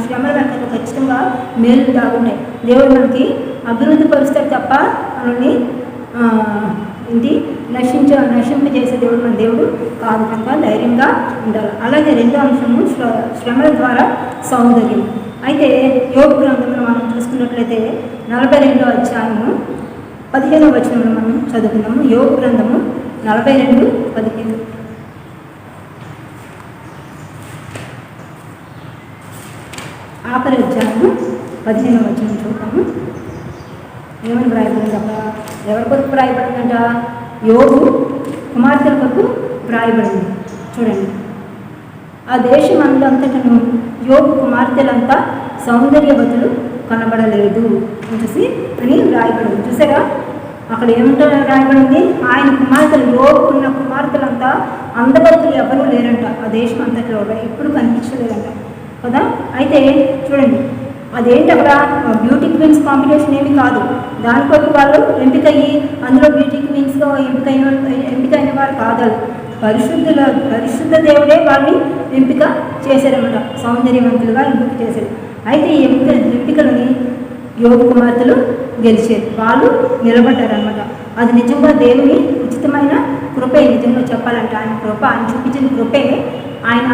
శ్రమల వెనక ఖచ్చితంగా మేలు దాగుంటాయి. దేవుడు మనకి అభివృద్ధి పరుస్తాడు తప్ప మనల్ని నశింపజేసే దేవుడు మన దేవుడు కాదు. కనుక ధైర్యంగా ఉండాలి. అలాగే రెండో అంశము శ్రమల ద్వారా సౌందర్యం. అయితే యోబు గ్రంథంలో మనం చూసుకున్నట్లయితే 42వ అధ్యాయము 15వ వచనంలో మనం చదువుకున్నాము. యోబు గ్రంథము 42:15. ఆఖరి అధ్యాయము 15వ వచనం చూద్దాము. ఏమని వ్రాయబడింది అక్కడ? ఎవరి కొరకు వ్రాయబడిందంట? యోబు కుమార్తెల కొరకు వ్రాయబడింది. చూడండి, ఆ దేశం అంతటను యోబు కుమార్తెలంతా సౌందర్యవతులు కనబడలేదు అని రాయబడింది. చూసారా? అక్కడ ఏమంటా రాయబడింది? ఆయన కుమార్తెలు, యోబుకున్న కుమార్తెలంతా అందగతులు ఎవరూ లేరంట ఆ దేశం అంతట్లో, ఎప్పుడు కనిపించలేదంట కదా. అయితే చూడండి, అదేంటి అక్కడ బ్యూటీ క్వీన్స్ కాంపిటీషన్ ఏమి కాదు. దాని కొరకు వాళ్ళు ఎంపికయ్యి అందులో బ్యూటీ క్వీన్స్గా ఎంపికైన వారు కాదు. పరిశుద్ధ దేవుడే వాళ్ళని ఎంపిక చేశారన్నమాట, సౌందర్యవంతులుగా ఎంపిక చేశారు. అయితే ఈ ఎంపికలని యోబు కుమార్తెలు గెలిచారు, వాళ్ళు నిలబడ్డారనమాట. అది నిజంగా దేవుని ఉచితమైన కృపే. నిజంగా చెప్పాలంటే ఆయన కృప, ఆయన చూపించిన కృపే. ఆయన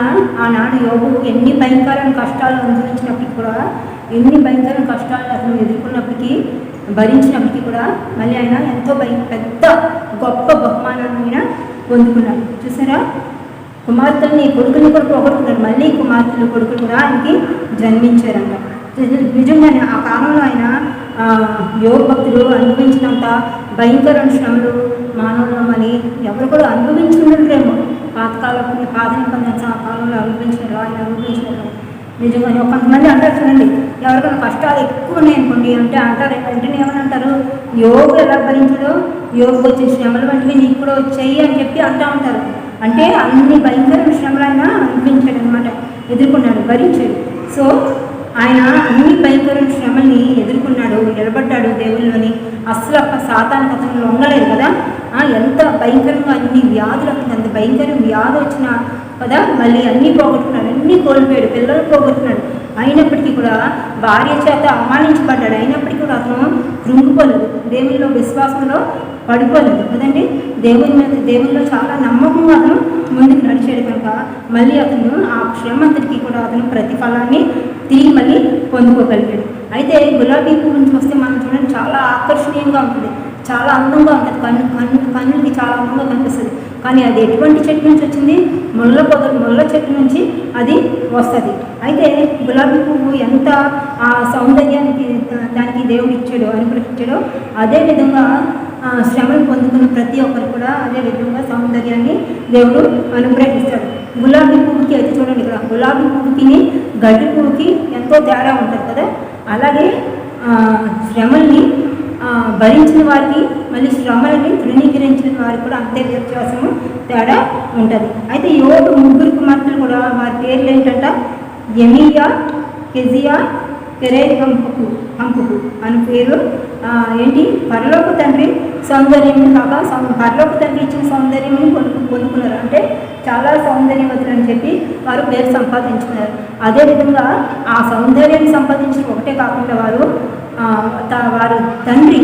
ఆనాడు యోబు ఎన్ని భయంకరమైన కష్టాలు అనుభవించినప్పటికీ కూడా, ఎన్ని భయంకరమైన కష్టాలు అతను ఎదుర్కొన్నప్పటికీ, భరించినప్పటికీ కూడా మళ్ళీ ఆయన ఎంతో పెద్ద గొప్ప బహుమానాన్ని పొందుకున్నాడు. చూసారా? కుమార్తెల్ని, కొడుకుని కూడా పోగొట్టుకున్నాడు. మళ్ళీ కుమార్తెలు, కొడుకులు కూడా ఆయనకి జన్మించారంట. నిజంగానే ఆ కాలంలో ఆయన యోగ భక్తులు అనుభవించినంత భయంకరమైన శ్రమలు మానవులమని ఎవరు కూడా అనుభవించుకున్నట్లేమో. పాత నిబంధన కాలంలో అనుభవించినారు, ఆయన అనుభవించినారు. నిజంగానే కొంతమంది అంటారు చూడండి, ఎవరికైనా కష్టాలు ఎక్కువ ఉన్నాయి అనుకోండి అంటే అంటారు, వెంటనే ఏమని అంటారు? యోగు ఎలా భరించడో, యోగు వచ్చిన శ్రమలు వంటివి నీకు కూడా వచ్చాయి అని చెప్పి అంటూ ఉంటారు. అంటే అన్ని భయంకరమైన శ్రమలు ఆయన అనుభవించాడు అనమాట, ఎదుర్కొన్నాడు, భరించాడు. సో ఆయన అన్ని భయంకరమైన శ్రమల్ని ఎదుర్కొన్నాడు, నిలబడ్డాడు దేవుళ్ళని. అసలు సాతాను అతను లొంగలేదు కదా. ఎంత భయంకరంగా అన్ని వ్యాధులు, అంత భయంకరమైన వ్యాధి వచ్చినా కదా మళ్ళీ అన్నీ పోగొట్టుకున్నాడు, అన్నీ కోల్పోయాడు, పిల్లలు పోగొట్టుకున్నాడు. అయినప్పటికీ కూడా భార్య చేత అవమానించబడ్డాడు. అయినప్పటికీ కూడా అతను కృంగిపోలేదు, దేవునిలో విశ్వాసంలో పడిపోలేదు కదండి. దేవునిలో చాలా నమ్మకంగా అతను ముందుకు నడిచాడు. కనుక మళ్ళీ అతను ఆ శ్రమ అంతటికీ కూడా అతను ప్రతిఫలాన్ని తిరిగి మళ్ళీ పొందుకోగలిగాడు. అయితే గులాబీ పువ్వు నుంచి వస్తే మనం చూడండి, చాలా ఆకర్షణీయంగా ఉంటుంది, చాలా అందంగా ఉంటుంది, కన్నుకి చాలా అందంగా కనిపిస్తుంది. కానీ అది ఎటువంటి చెట్టు నుంచి వచ్చింది? ముళ్ళ చెట్టు నుంచి అది వస్తుంది. అయితే గులాబీ పువ్వు ఎంత ఆ సౌందర్యానికి దానికి దేవుడు ఇచ్చాడో, అనుగ్రహించాడో, అదేవిధంగా శ్రమను పొందుకున్న ప్రతి ఒక్కరు కూడా అదే విధంగా సౌందర్యాన్ని దేవుడు అనుగ్రహిస్తాడు. గులాబీ పువ్వుకి అయితే చూడండి, ఇక్కడ గులాబీ పువ్వుకి గడ్డి పువ్వుకి ఎంతో తేడా ఉంటుంది కదా. అలాగే శ్రమల్ని భరించిన వారికి, మళ్ళీ శ్రమలని తృణీకరించిన వారికి కూడా అంతే వ్యత్యాసము తేడా ఉంటుంది. అయితే యోబు ముగ్గురు కుమార్తెలు కూడా వారి పేర్లు ఏంటంట? యమీయా, కెజియా, హంపుకు అని పేరు. ఏంటి? పరలోక తండ్రి సౌందర్యం కాక పరలోక తండ్రి ఇచ్చిన సౌందర్యం పొందుకున్నారు. అంటే చాలా సౌందర్యవతులు అని చెప్పి వారు పేరు సంపాదించుకున్నారు. అదేవిధంగా ఆ సౌందర్యాన్ని సంపాదించిన ఒకటే కాకుండా వారు తండ్రి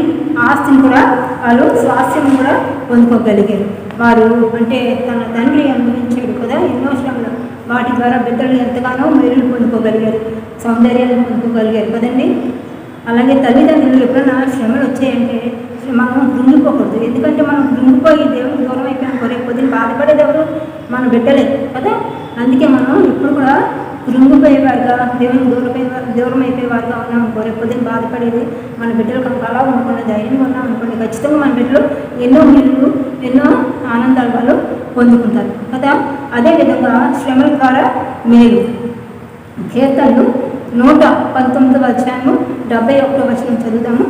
ఆస్తిని కూడా వాళ్ళు స్వాస్థ్యం కూడా పొందుకోగలిగారు. వారు అంటే తన తండ్రి అనుభవించాడు కదా ఎన్నో శ్రమలు, వాటి ద్వారా బిడ్డలు ఎంతగానో మేలు పొందుకోగలిగారు, సౌందర్యాన్ని పొందుకోగలిగారు కదండి. అలాగే తల్లిదండ్రులు ఎప్పుడైనా శ్రమలు వచ్చాయంటే మనం కృంగిపోకూడదు. ఎందుకంటే మనం కృంగిపోయి దేవుడికి దూరం అయిపోయిన రేపు పొద్దున్న బాధపడేది ఎవరు? మన బిడ్డలే కదా. అందుకే మనం ఎప్పుడు కూడా కృంగిపోయేవారుగా, దేవునికి దూరం అయిపోయేవారుగా ఉన్నాం అనుకో, రేపు పొద్దున్న బాధపడేది మన బిడ్డలు కనుక అలా ఉండకుండా ధైర్యంగా ఉన్నాం అనుకోండి, ఖచ్చితంగా మన బిడ్డలు ఎన్నో మేలు ఎన్నో ఆనందాలు వాళ్ళు పొందుకుంటారు కదా. అదేవిధంగా శ్రమల ద్వారా మేలు. కీర్తనలు 119వ అధ్యాయము 71వ వచనం చదువుదాము.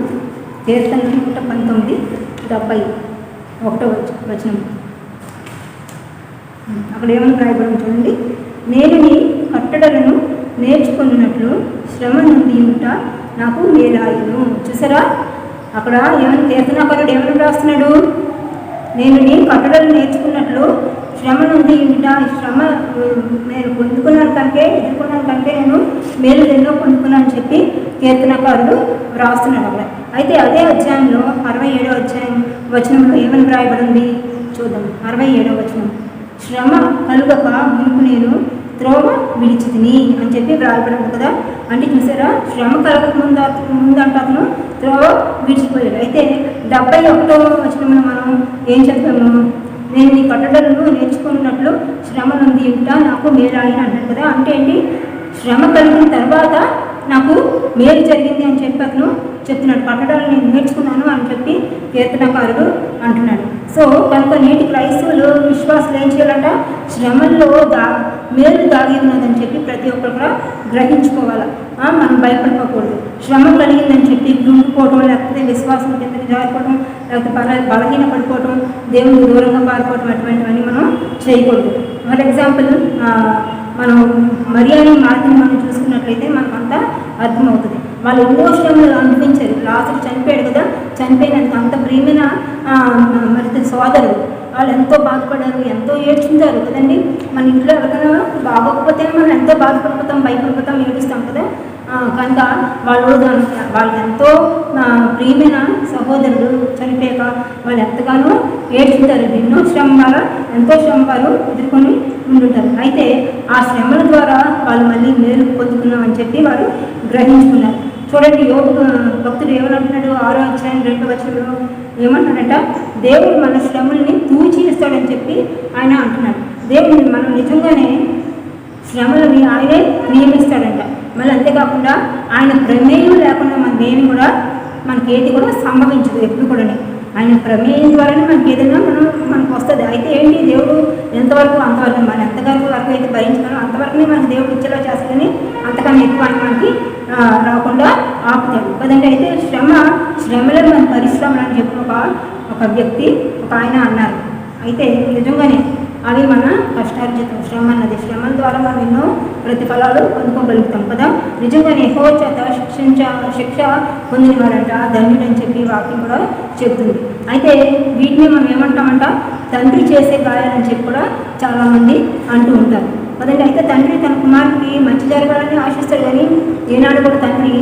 కీర్తనలు 119, 71వ వచనం. అక్కడ ఏమని రాయబడి చూడండి. నేను నీ కట్టడలను నేర్చుకున్నట్లు శ్రమ నుండి ఉంట నాకు మేలాయును. చూసారా, అక్కడ ఏమైనా కీర్తనాకారుడు ఏమని రాస్తున్నాడు? నేను నీ కట్టడలు నేర్చుకున్నట్లు శ్రమ నుండి ఉంట, శ్రమ నేను పొందుకున్నాను కనుకే, ఎదుర్కొన్నాను కనుకే నేను మేలు ఎన్నో పొందుకున్నాను అని చెప్పి కీర్తనకారుడు రాస్తున్నాడు అక్కడ. అయితే అదే అధ్యాయంలో 67వ అధ్యాయం వచనంలో ఏమని రాయబడింది చూద్దాం. 67వ వచనం. శ్రమ కలుగక మునుపు నేను త్రోవ విడిచితిని అని చెప్పి రాయబడింది కదా. అంటే చూసారా, శ్రమ కలగక ముందంట అతను త్రోవ విడిచిపోయాడు. అయితే 71వ వచనంలో మనం ఏం చెప్పాము? నేను నీ కట్టడలను నేర్చుకున్నట్లు శ్రమ నుండి ఉంట నాకు మేలాయిన అంటాడు కదా. అంటే ఏంటి? శ్రమ కలిగిన తర్వాత నాకు మేలు జరిగింది అని చెప్పి అతను చెప్తున్నాడు. కట్టడాలు నేను నేర్చుకున్నాను అని చెప్పి కీర్తనకారుడు అంటున్నాడు. సో కనుక నేటి క్రైస్తవులు విశ్వాసులు ఏం చేయాలంట? శ్రమల్లో మేలు దాగి ఉన్నదని చెప్పి ప్రతి ఒక్కరు కూడా గ్రహించుకోవాలి. మనం భయపడిపోకూడదు. శ్రమ కలిగిందని చెప్పి కృంగిపోవడం, లేకపోతే విశ్వాసం కిందకి జారిపోవడం, లేకపోతే బలహీన పడిపోవడం, దేవునికి దూరంగా పారిపోవడం, అటువంటివన్నీ మనం చేయకూడదు. ఫర్ ఎగ్జాంపుల్ మనం మరియాని మార్తిని మనం చూసుకున్నట్లయితే మనకంతా అర్థమవుతుంది. వాళ్ళు ఎన్నో శ్రమలు అనిపించారు. లాజరు చనిపోయాడు కదా. చనిపోయినంత అంత ప్రియమైన మరి సోదరుడు వాళ్ళు ఎంతో బాధపడారు, ఎంతో ఏడ్చుంటారు కదండి. మన ఇంట్లో ఎవరికైనా బాగోకపోతే మనం ఎంతో బాధపడిపోతాం, భయపడిపోతాం, ఏడుస్తాం కదా. కనుక వాళ్ళు ఎంతో ప్రియమైన సహోదరుడు చనిపోయాక వాళ్ళు ఎంతగానో ఏడ్చుంటారు. ఎన్నో ఎంతో శ్రమ వారు ఎదుర్కొని ఉండుంటారు. అయితే ఆ శ్రమల ద్వారా వాళ్ళు మళ్ళీ మేలు పొందుకున్నామని చెప్పి వారు గ్రహించుకున్నారు. చూడండి, యోగ భక్తుడు ఏమనంటున్నాడు? 6వ అధ్యాయం 2వ వచనంలో ఏమంటాడంట? దేవుడు మన శ్రమల్ని తూచి ఇస్తాడని చెప్పి ఆయన అంటున్నాడు. దేవుడిని మనం నిజంగానే శ్రమలని ఆయనే నియమిస్తాడంట. మళ్ళీ అంతేకాకుండా ఆయన ప్రమేయం లేకుండా మనకేది కూడా సంభవించదు ఎప్పుడు కూడా. ఆయన ప్రమేయం ద్వారానే మనకి ఏదైనా మనకు వస్తుంది. అయితే ఏంటి? దేవుడు ఎంతవరకు అంతవరకు, మనం ఎంతవరకు అయితే భరించగలం అంతవరకునే మనకు దేవుడు ఇచ్చేలా చేస్తుందని, అంతకన్నా ఎక్కువ ఆయన మనకి రాకుండా ఆపుతాడు కదండి. అయితే శ్రమలను మన పరిశ్రమలు అని చెప్పి ఒక వ్యక్తి ఆయన అన్నారు. అయితే నిజంగానే అవి మన కష్టార్జితం. శ్రమల ద్వారా మనం ఎన్నో ప్రతిఫలాలు పొందుకోగలుగుతాం కదా. నిజంగానే యెహోవా చేత శిక్ష పొందినవాడంట ధన్యుడని చెప్పి వాక్యం కూడా చెబుతుంది. అయితే వీటిని మనం ఏమంటామంట? తండ్రి చేసే గాయాలని చెప్పి కూడా చాలామంది అంటూ ఉంటారు కదండి. అయితే తండ్రి తన కుమారుడికి మంచి జరగాలని ఆశిస్తాడు, కానీ ఏనాడు కూడా తండ్రి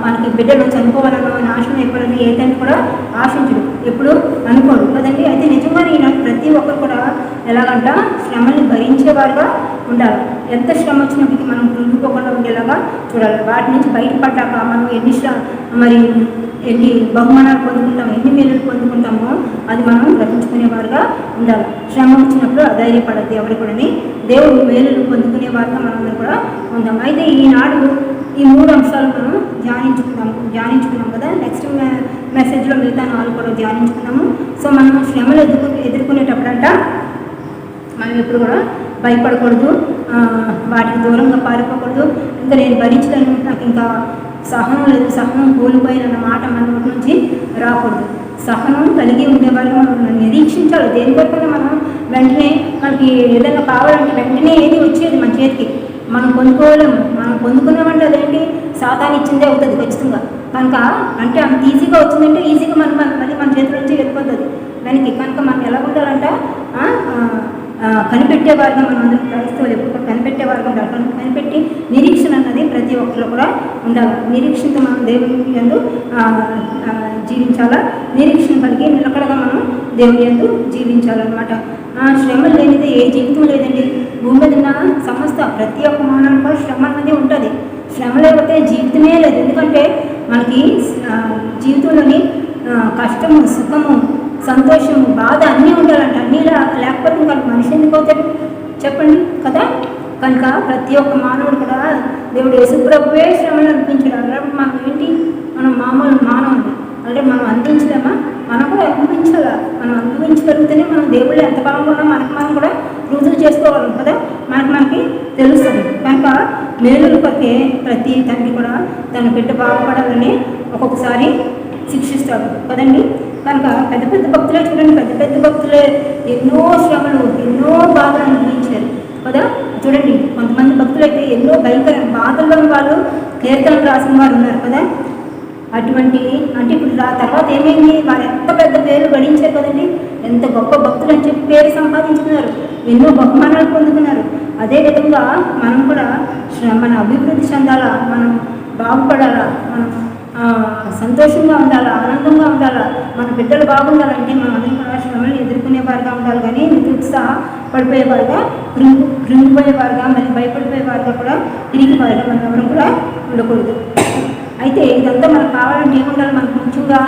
మనకి బిడ్డలు చనిపోవాలనో నాశనం అయిపోవాలని ఏ తండ్రి కూడా ఆశించడు, ఎప్పుడు అనుకోడు కదండి. అయితే నిజంగానే ఈనాడు ప్రతి ఒక్కరు కూడా ఎలాగంట శ్రమల్ని భరించేవారుగా ఉండాలి. ఎంత శ్రమ వచ్చినప్పటికీ మనం కృంగిపోకుండా ఉండేలాగా చూడాలి. వాటి నుంచి బయటపడ్డాక మనం ఎన్ని బహుమానాలు పొందుకుంటామో, ఎన్ని మేలులు పొందుకుంటామో అది మనం గ్రహించుకునేవారుగా ఉండాలి. శ్రమ వచ్చినప్పుడు అధైర్యపడద్దు ఎవరు కూడా. దేవుడు మేలులు పొందుకునేవారుగా మనం కూడా ఉందాం. అయితే ఈనాడు ఈ 3 అంశాలు మనం ధ్యానించుకున్నాం కదా. నెక్స్ట్ మెసేజ్లో మిగతా 4 కూడా ధ్యానించుకున్నాము. సో మనం శ్రమలు ఎదుర్కొనేటప్పుడంట మనం ఎప్పుడు కూడా భయపడకూడదు, వాటికి దూరంగా పారిపోకూడదు. ఇంకా నేను భరించలేను, నాకు ఇంకా సహనం లేదు, సహనం కోల్పోయిన మాట మన నోటి నుంచి రాకూడదు. సహనం కలిగి ఉండేవాళ్ళు మనం నిరీక్షించాలి. దేనికోసమైనా మనం వెంటనే మనకి ఏదైనా కావాలంటే వెంటనే ఏది వచ్చేది మన చేతికి మనం పొందుకోలేము. మనం పొందుకున్నామంటే అదేంటి? సాతాను ఇచ్చిందే అవుతుంది ఖచ్చితంగా. కనుక అంటే అంత ఈజీగా వచ్చిందంటే ఈజీగా మళ్ళీ మన చేతుల నుంచి వెళ్ళిపోతుంది దానికి. కనుక మనం ఎలా ఉండాలంట? కనిపెట్టేవారుగా మనం అందరం క్రైస్తవులు ఎప్పుడు కనిపెట్టేవారుగా ఉండాలి. కనిపెట్టి నిరీక్షణ అన్నది ప్రతి ఒక్కరు కూడా ఉండాలి. నిరీక్షణతో మనం దేవుని యందు జీవించాలా. నిరీక్షణ కలిగి నిలకడగా మనం దేవుని యందు జీవించాలన్నమాట. శ్రమలు లేనిదే ఏ జీవితం లేదండి. భూమి మీద ఉన్న సమస్త ప్రతి ఒక్క మానవునికి కూడా శ్రమ అన్నది ఉంటుంది. శ్రమ లేకపోతే జీవితమే లేదు. ఎందుకంటే మనకి జీవితంలోని కష్టము, సుఖము, సంతోషము, బాధ అన్నీ ఉండాలంట. అన్నీ లేకపోతే ఇంకా మనిషి ఎందుకు అవుతాడు చెప్పండి కదా. కనుక ప్రతి ఒక్క మానవుడు కూడా దేవుడు యేసుప్రభువే శ్రమలు అనిపించాడు. అన్నప్పుడు మనం ఏంటి, మనం మామూలు మానవుడు అంటే మనం అందించలేమా? మనం కూడా అనుభవించాలా. మనం అనుభవించగలిగితేనే మనం దేవుళ్ళు ఎంత బలంగా ఉన్నా మనం కూడా రుజువు చేసుకోగలం కదా, మనకి తెలుస్తుంది. కనుక మేలుల కొరకే ప్రతి తండ్రి కూడా తన బిడ్డ బాగుపడాలని ఒక్కొక్కసారి శిక్షిస్తాడు కదండి. కనుక పెద్ద పెద్ద భక్తులే చూడండి, పెద్ద పెద్ద భక్తులే ఎన్నో శ్రమలు, ఎన్నో బాధలు అనుభవించారు కదా. చూడండి, కొంతమంది భక్తులు అయితే ఎన్నో భయంకర బాధల్లో వాళ్ళు కీర్తనలు రాసిన వారు ఉన్నారు కదా. అటువంటి అంటే ఇప్పుడు తర్వాత ఏమైంది, వారు ఎంత పెద్ద పేరు గడించారు కదండి, ఎంత గొప్ప భక్తులు అని చెప్పి పేరు సంపాదించుకున్నారు, ఎన్నో బహుమానాలు పొందుకున్నారు. అదేవిధంగా మనం కూడా మన అభివృద్ధి చెందాలా, మనం బాగుపడాలా, మనం సంతోషంగా ఉండాలా, ఆనందంగా ఉండాలా, మన బిడ్డలు బాగుండాలంటే మనం అందరం కూడా శ్రమలు ఎదుర్కొనేవారుగా ఉండాలి. కానీ నిరుత్సాహ పడిపోయేవారుగా, కృంగిపోయేవారుగా, మరి భయపడిపోయేవారుగా కూడా, తిరిగిపోయేవారుగా మనం ఎవరు కూడా ఉండకూడదు. అయితే ఇదంతా మనకు కావాలంటే ఏముండాలి, మనకు ముఖ్యంగా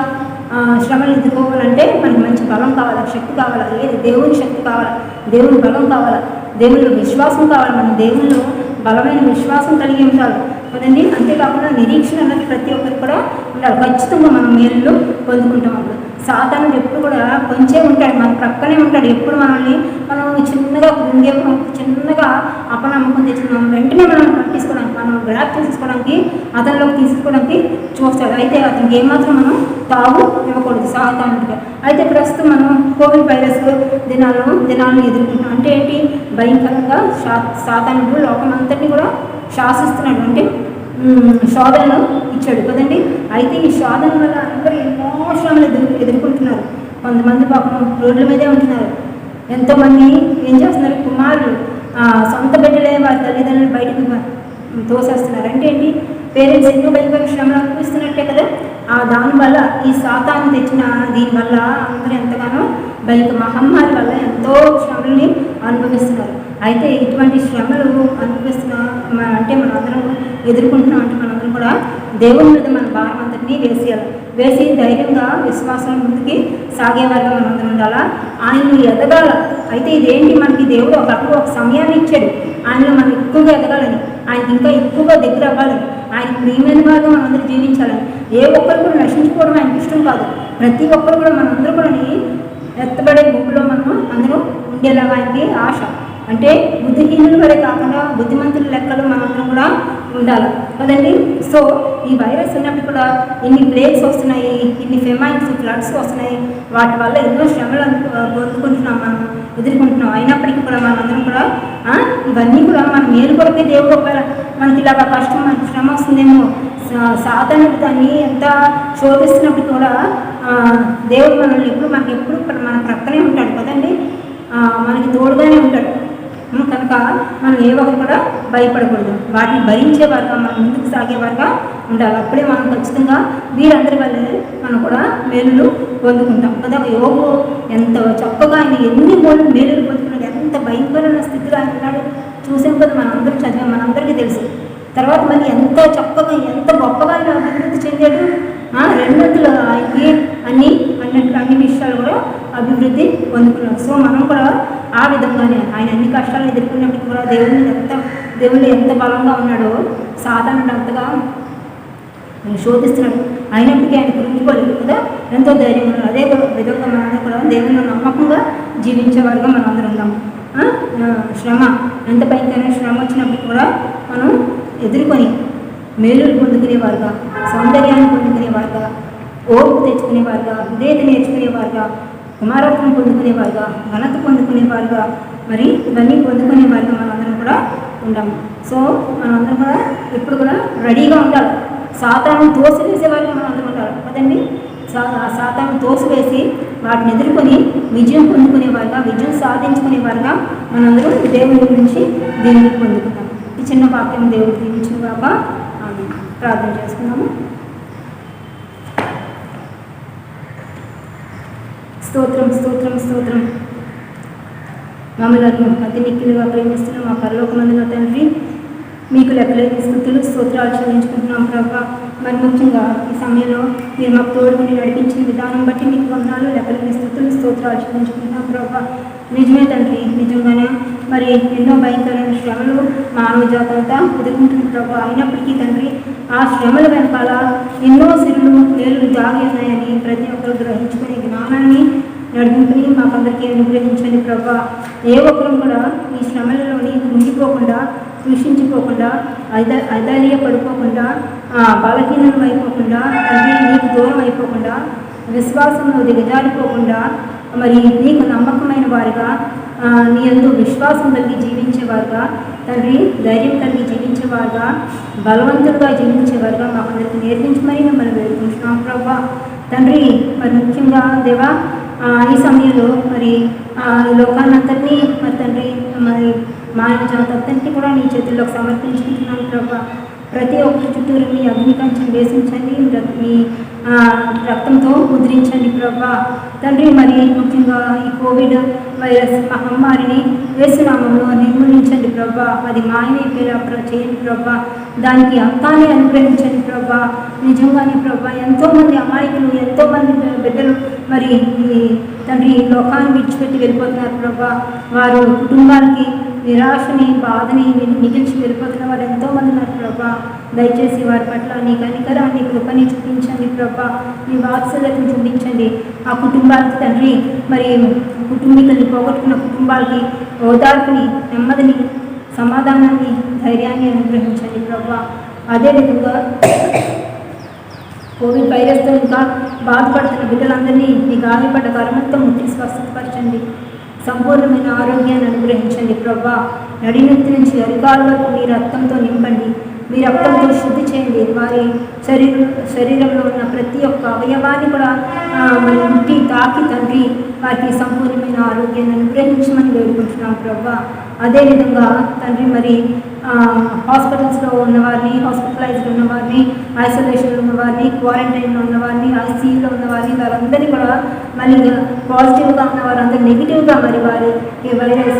శ్రమలు ఎదుర్కోవాలంటే మనకి మంచి బలం కావాలా, శక్తి కావాలా, లేదు దేవుని శక్తి కావాలా, దేవుని బలం కావాలా, దేవునిలో విశ్వాసం కావాలి. మన దేవునిలో బలమైన విశ్వాసం కలిగి ఉండాలి కదండి. అంతేకాకుండా నిరీక్షణ అన్నది ప్రతి ఒక్కరికి కూడా ఉండాలి. ఖచ్చితంగా మనం మేలులో పొందుకుంటాం. అప్పుడు సాతానుడు ఎప్పుడు కూడా కొంచెం ఉంటాడు, మన ప్రక్కనే ఉంటాడు. ఎప్పుడు మనల్ని మనం చిన్నగా చిన్నగా అపనమ్మకం తెచ్చుకున్నాం వెంటనే మనం పట్టించుకోవడానికి, మనం గ్రాప్ చేసుకోవడానికి, అతనిలోకి తీసుకోవడానికి చూస్తాడు. అయితే అతనికి ఏమాత్రం మనం తాగు ఇవ్వకూడదు సాతానుడిగా. అయితే ప్రస్తుతం మనం కోవిడ్ వైరస్ దినాలను ఎదుర్కొంటాం. అంటే ఏంటి, భయంకరంగా సాతానుడు లోకమంతటిని కూడా శాసిస్తున్నాడు, అంటే శోధనలు ఇచ్చాడు కదండి. అయితే ఈ శోధన వల్ల అందరూ ఎన్నో శ్రమలు ఎదుర్కొంటున్నారు. కొంతమంది పాపం రోడ్ల మీదే ఉంటున్నారు. ఎంతోమంది ఏం చేస్తున్నారు, కుమారులు సొంత బిడ్డలే వారి తల్లిదండ్రులు బయటకు తోసేస్తున్నారు. అంటే ఏంటి, పేరెంట్స్ ఎన్నో భయంకర శ్రమలు అనిపిస్తున్నట్టే కదా. దానివల్ల ఈ సాతాను తెచ్చిన దీనివల్ల అందరూ ఎంతగానో మహమ్మారి వల్ల ఎంతో శ్రమల్ని అనుభవిస్తున్నారు. అయితే ఇటువంటి శ్రమలు అనుభవిస్తున్నా అంటే మనందరం ఎదుర్కొంటున్నాం అంటే మనందరం కూడా దేవుని మీద మన భారం అంతటినీ వేసి ధైర్యంగా విశ్వాసం ముందుకి సాగేవారుగా మనందరం ఉండాలా, ఆయన్ని ఎదగాల. అయితే ఇదేంటి, మనకి దేవుడు ఒక సమయాన్ని ఇచ్చాడు ఆయనలో మనం ఎక్కువగా ఎదగాలని, ఆయనకి ఇంకా ఎక్కువగా దగ్గర అవ్వాలని, ఆయన ప్రియమైన వారుగా మనందరూ జీవించాలని. ఏ ఒక్కరు కూడా నశించుకోవడం ఆయనకి ఇష్టం కాదు. ప్రతి ఒక్కరు కూడా మనందరూ కూడా ఎత్తబడే గుంపులో మనం అందరూ ఉండేలాగా ఆయనకి ఆశ. అంటే బుద్ధిహీనుల వరే కాకుండా బుద్ధిమంతుల లెక్కలు మనందరం కూడా ఉండాలి కదండి. సో ఈ వైరస్ ఉన్నప్పుడు కూడా ఇన్ని ప్లేగ్స్ వస్తున్నాయి, ఇన్ని ఫెమైన్స్, ఫ్లడ్స్ వస్తున్నాయి. వాటి వల్ల ఎన్నో శ్రమలు పొందుకుంటున్నాం, మనం ఎదుర్కొంటున్నాం. అయినప్పటికీ కూడా మనందరం కూడా ఇవన్నీ కూడా మన మేలు కొరకే దేవుడు ఒకవేళ మనకి ఇలాగ కష్టం, మనకి శ్రమ వస్తుందేమో, సాధారణ దాన్ని ఎంత శోధిస్తున్నప్పుడు కూడా దేవుడు మనల్ని మనకి ఎప్పుడు మన ప్రక్కనే ఉంటాడు కదండి, మనకి తోడుగానే ఉంటాడు. కనుక మనం ఏ ఒక్కరు కూడా భయపడకూడదు, వాటిని భరించేవారుగా, మనం ముందుకు సాగేవారుగా ఉండాలి. అప్పుడే మనం ఖచ్చితంగా వీరందరి వల్లే మనం కూడా మేలులు పొందుకుంటాం కదా. యోగు ఎంత చక్కగా ఆయన ఎన్ని మేలులు పొందుకున్నాడు, ఎంత భయంకరమైన స్థితిలో ఆయన ఉన్నాడు చూసాం కదా, మనందరూ చదివాం, మనందరికీ తెలుసు. తర్వాత మళ్ళీ ఎంత చక్కగా ఎంత గొప్పగా ఆయన అభివృద్ధి చెందాడు. రెండంతులు ఆయనకి అన్ని విషయాలు కూడా అభివృద్ధి పొందుకున్నారు. సో మనం కూడా ఆ విధంగానే ఆయన అన్ని కష్టాలు ఎదుర్కొన్నప్పటికీ కూడా దేవుడు ఎంత బలంగా ఉన్నాడో సాధారణ అంతగా శోధిస్తున్నాడు. అయినప్పటికీ ఆయన కృంగిపోలేదు కదా, ఎంతో ధైర్యం ఉన్నాడు. అదే విధంగా మనందరూ కూడా దేవుని నమ్మకంగా జీవించేవారుగా మనం అందరం ఉన్నాము. శ్రమ ఎంత భయంకరమైన శ్రమ వచ్చినప్పటికీ కూడా మనం ఎదుర్కొని మేలులు పొందుకునేవారుగా, సౌందర్యాన్ని పొందుకునేవారుగా, ఓర్పు తెచ్చుకునేవారుగా, విధేయత నేర్చుకునేవారుగా, కుమారత్వం పొందుకునేవారుగా, ఘనత పొందుకునేవారుగా, మరి ఇవన్నీ పొందుకునేవారుగా మనందరం కూడా ఉంటాము. సో మనందరం కూడా ఎప్పుడు కూడా రెడీగా ఉండాలి. సాతాను తోసివేసేవారుగా మనందరం ఉండాలి కదండి. సాతాను తోసివేసి వాటిని ఎదుర్కొని విజయం పొందుకునేవారుగా, విజయం సాధించుకునేవారుగా మనందరం దేవుని గురించి దేవుని పొందుకుంటాం. ఈ చిన్న వాక్యం దేవుడు దీవించిన కాక ప్రార్థన చేసుకున్నాము. స్తోత్రం స్తోత్రం స్తోత్రం. మమ్మల్ని అతి మిక్కిలుగా ప్రేమిస్తున్న మా పరలోకమందున తండ్రి, మీకు లెక్కలేని స్తుతులు స్తోత్రాలు చెల్లించుకుంటున్నాం ప్రభా. మరి ముఖ్యంగా ఈ సమయంలో మీరు మాకు తోడుగుండి నడిపించిన విధానం బట్టి మీకు వందనాలు, లెక్కలేని స్తుతులు స్తోత్రాలు చెల్లించుకుంటున్నాం ప్రభా. నిజమే తండ్రి, నిజంగానే మరి ఎన్నో భయంకరమైన శ్రమలు మానవ జాతి అంతా ఎదుర్కొంటుంది ప్రభా. అయినప్పటికీ తండ్రి, ఆ శ్రమల వెనకాల ఎన్నో సిరులు మేలు దాగి ఉన్నాయని ప్రతి ఒక్కరు గ్రహించుకునే జ్ఞానాన్ని నడిపింపుని మాకందరికీ అనుగ్రహించండి ప్రభా. ఏ ఒక్కరు కూడా ఈ శ్రమలలోని ఉండిపోకుండా, కృషించిపోకుండా, ఐదర్య పడిపోకుండా, బలహీనం అయిపోకుండా, తండ్రి నీకు దూరం అయిపోకుండా, విశ్వాసంలో దిగజారిపోకుండా, మరి నీకు నమ్మకమైన వారుగా, నీ యందు విశ్వాసం కలిగి జీవించేవారుగా, తండ్రి ధైర్యం కలిగి జీవించేవారుగా, బలవంతులుగా జీవించేవారుగా మాకందరికీ నేర్పించమని మిమ్మల్ని వేడుకుంటున్నాం ప్రభా. తండ్రి మరి ముఖ్యంగా దేవా, ఈ సమయంలో మరి ఈ లోకాన్నంతటినీ మరి తండ్రి మరి మానవ జాతంతటినీ కూడా నీ చేతుల్లోకి సమర్పించుకుంటున్నాను ప్రభా. ప్రతి ఒక్కరి చుట్టూరు మీ అగ్ని కంచెం వేసించండి, మీ రక్తంతో ముద్రించండి ప్రభా. తండ్రి మరి ముఖ్యంగా ఈ కోవిడ్ వైరస్ మహమ్మారిని యేసునామంలో నిర్మూలించండి ప్రభా. అది మాయమైపోయేలా చేయండి ప్రభా. దానికి అంతాన్ని అనుగ్రహించండి ప్రభా. నిజంగానే ప్రభా, ఎంతోమంది అమాయకులు, ఎంతోమంది బిడ్డలు మరి తండ్రి లోకాన్ని విడిచిపెట్టి వెళ్ళిపోతున్నారు ప్రభా. వారు కుటుంబాలకి నిరాశని, బాధని మిగిల్చి వెళ్ళిపోతున్న వారు ఎంతోమంది ఉన్నారు ప్రభా. దయచేసి వారి పట్ల నీ కనికరాన్ని, కృపని చూపించండి ప్రభా. నీ వాత్సల్యతను చూపించండి. ఆ కుటుంబాలకి తండ్రి మరి కుటుంబీకుల్ని పోగొట్టుకున్న కుటుంబాలకి ఓదార్పుని, నెమ్మదిని, సమాధానాన్ని, ధైర్యాన్ని అనుగ్రహించండి ప్రభా. అదేవిధంగా కోవిడ్ వైరస్తో ఇంకా బాధపడుతున్న బిడ్డలందరినీ మీ గాయపడ్డ కర్మంతో ముట్టి స్వస్థపరచండి. సంపూర్ణమైన ఆరోగ్యాన్ని అనుగ్రహించండి ప్రభా. నడినెత్తి నుంచి అరికాల వరకు మీ రక్తంతో నింపండి, మీ రక్తంతో శుద్ధి చేయండి. వారి శరీరంలో ఉన్న ప్రతి ఒక్క అవయవాన్ని కూడా మరి ముట్టి తాకి తండ్రి వారికి సంపూర్ణమైన ఆరోగ్యాన్ని అనుగ్రహించమని వేడుకుంటున్నాం ప్రభా. అదేవిధంగా తండ్రి మరి హాస్పిటల్స్లో ఉన్నవారిని, హాస్పిటలైజ్డ్ ఉన్నవారిని, ఐసోలేషన్లో ఉన్నవారిని, క్వారంటైన్లో ఉన్నవారిని, ఐసీయూలో ఉన్నవారిని, వారందరినీ కూడా మళ్ళీ పాజిటివ్గా ఉన్న వారందరూ నెగిటివ్గా మరి వారి ఈ వైరస్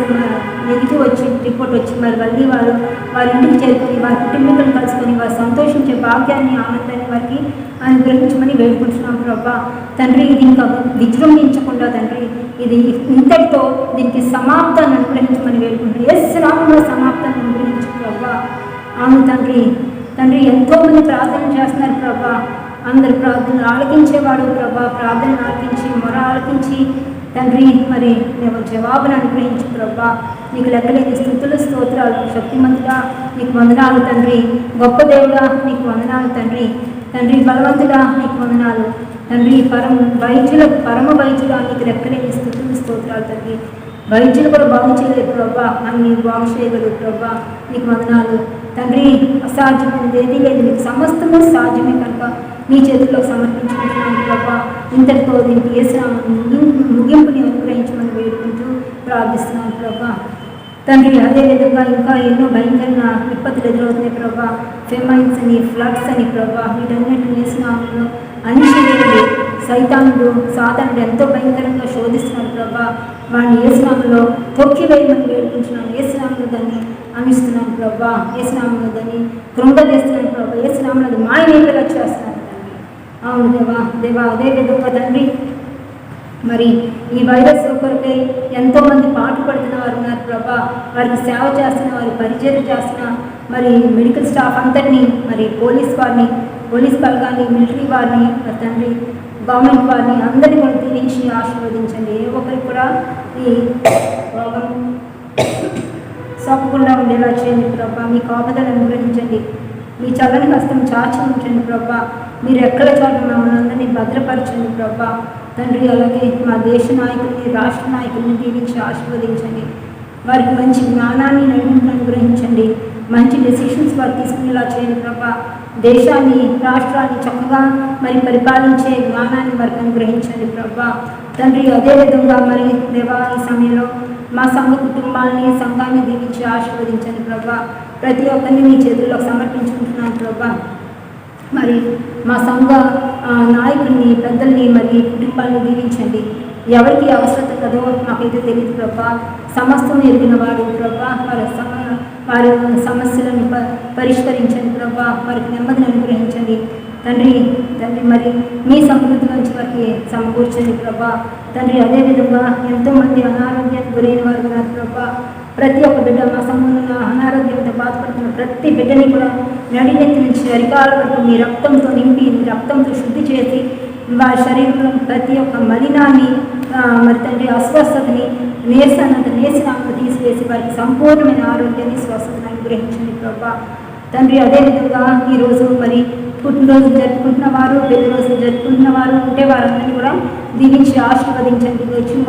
నెగిటివ్ వచ్చి రిపోర్ట్ వచ్చి మరి మళ్ళీ వారి ఇంటికి చేరుకొని వారి కుటుంబీకులను కలుసుకొని వారు సంతోషించే భాగ్యాన్ని, ఆనందాన్ని వారికి అనుగ్రహించమని వేడుకుంటున్నాం ప్రభా. తండ్రి ఇది ఇంకా విజృంభించకుండా తండ్రి ఇది ఇంతటితో దీనికి సమాప్తాన్ని అనుగ్రహించమని వేడుకుంటున్నాం. యేసు నామములో సమాప్తాన్ని అనుగ్రహించు ప్రభా. అవును తండ్రి, తండ్రి ఎంతోమంది ప్రార్థన చేస్తున్నారు ప్రభా. అందరు ప్రార్థనలు ఆలకించేవాడు ప్రభా. ప్రార్థనలు ఆలకించి, మొర ఆలకించి తండ్రి మరి మేము జవాబును అనుగ్రహించు ప్రభా. నీకు లెక్కలేని స్తుతులు స్తోత్రాలు. శక్తిమంతుడా నీకు వందనాలు తండ్రి. గొప్ప దేవుడా నీకు వందనాలు తండ్రి. తండ్రి బలవంతుడా నీకు వందనాలు తండ్రి. పరమ వైద్యుడా నీకు లెక్కలేని స్తుతులు స్తోత్రాలు తండ్రి. వైద్యులు కూడా బాగు చేయలేదు ప్రభా, అని నీకు బాగు చేయగలరు ప్రభా. నీకు వందనాలు తండ్రి. అసాధ్యమైనది ఏదీ లేదు, నీకు సమస్తము సాధ్యమే కనుక నీ చేతుల్లో సమర్పించుకుంటున్నాను ప్రభా. ఇంతటితో దీనికి ముగింపుని అనుగ్రహించమని వేడుకుంటూ ప్రార్థిస్తున్నాను ప్రభా. తండ్రి అదేవిధంగా ఇంకా ఎన్నో భయంకరమైన విపత్తులు ఎదురవుతున్నాయి ప్రభా. ఫెమైన్స్ అని, ఫ్లడ్స్ అని ప్రభా. వీటన్నిటిని వేసినాములో అనిశ్చర్యలు సైతానుడు, సాతానుడు ఎంతో భయంకరంగా శోధిస్తున్నారు ప్రభా. వాడిని ఏసునామంలో తొక్కివేయమని వేడుకుంటున్నాను. ఏసునామంలో దాన్ని అమిస్తున్నాను ప్రభా. ఏసునామంలో దాన్ని కృంగదీస్తున్నాను ప్రభా. ఏసునామంలో అది మాయమైపోయేలా చేస్తున్నాను తండ్రి. అవును దేవా. అదేవిధంగా తండ్రి మరి ఈ వైరస్ కొరకై ఎంతోమంది పాటు పడుతున్న వారు ఉన్నారు ప్రభా. వారికి సేవ చేస్తున్న, వారి పరిచయం చేస్తున్న మరి మెడికల్ స్టాఫ్ అందరినీ, మరి పోలీస్ బలగాన్ని, మిలిటరీ వారిని, తండ్రి గవర్నమెంట్ వారిని అందరినీ కూడా దీవించి ఆశీర్వదించండి. ఏ ఒక్కరికి కూడా ఈ రోగం సోకకుండా ఉండేలా చేయండి ప్రభా. మీ కాపుదలను అనుగ్రహించండి. మీ చల్లని హస్తం చాచి ఉంచండి ప్రభా. మీరు ఎక్కడ చోట మమ్మల్ని అందరినీ భద్రపరచండి ప్రభా. తండ్రి అలాగే మా దేశ నాయకుల్ని, రాష్ట్ర నాయకుల్ని దీవించి ఆశీర్వదించండి. వారికి మంచి జ్ఞానాన్ని, నైపుణ్యాన్ని అనుగ్రహించండి. మంచి డెసిషన్స్ వారు తీసుకునేలా చేయండి ప్రభా. దేశాన్ని, రాష్ట్రాన్ని చక్కగా మరి పరిపాలించే జ్ఞానాన్ని వారికి అనుగ్రహించండి ప్రభా. తండ్రి అదేవిధంగా మరి దేవా ఈ సమయంలో మా సంఘ కుటుంబాలని, సంఘాన్ని దీవించి ఆశీర్వదించండి ప్రభా. ప్రతి ఒక్కరిని మీ చేతుల్లో సమర్పించుకుంటున్నాను ప్రభా. మరి మా సంఘ నాయకుల్ని, పెద్దల్ని, మరి కుటుంబాన్ని దీవించండి. ఎవరికి అవసరత కదో మాకైతే తెలియదు ప్రభా. సమస్తం ఎరిగిన వాడు ప్రభా. వారి సమస్యలను పరిష్కరించండి ప్రభా. వారికి నెమ్మదిని అనుగ్రహించండి తండ్రి. మరి మీ సమృద్ధి నుంచి వారికి సమకూర్చండి ప్రభా. తండ్రి అదేవిధంగా ఎంతోమంది అనారోగ్యానికి గురైన వారు ఉన్నారు ప్రభా. ప్రతి ఒక్క బిడ్డ మా సంబంధంలో అనారోగ్యంతో బాధపడుతున్న ప్రతి బిడ్డని కూడా నడినెత్తి నుంచి అరికాల వరకు మీ రక్తంతో నింపి మీ రక్తంతో శుద్ధి చేసి వారి శరీరంలో ప్రతి ఒక్క మలినాన్ని మరి తండ్రి అస్వస్థతని నేసనాన్ని తీసివేసి వారికి సంపూర్ణమైన ఆరోగ్యాన్ని స్వస్థతను అనుగ్రహించండి ప్రభా. తండ్రి అదేవిధంగా ఈరోజు మరి పుట్టినరోజు జరుపుకుంటున్న వారు, పెళ్లి రోజులు జరుపుకుంటున్న వారు ఉంటే వారందరినీ కూడా దీవించి ఆశీర్వదించండి. వచ్చిన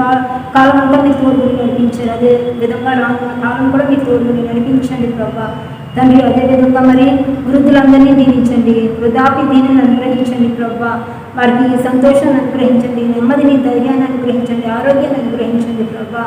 కాలం అంతా మీరు తోడుగుని నడిపించారు. అదే విధంగా రానున్న కాలం కూడా మీరు తోడుగుని నడిపించండి ప్రభా. తండ్రి అదేవిధంగా మరి వృద్ధులందరినీ దీవించండి. వృద్ధాపి దీనిని అనుగ్రహించండి ప్రభా. వారికి సంతోషాన్ని అనుగ్రహించండి, నెమ్మదిని ధైర్యాన్ని అనుగ్రహించండి, ఆరోగ్యాన్ని అనుగ్రహించండి ప్రభా.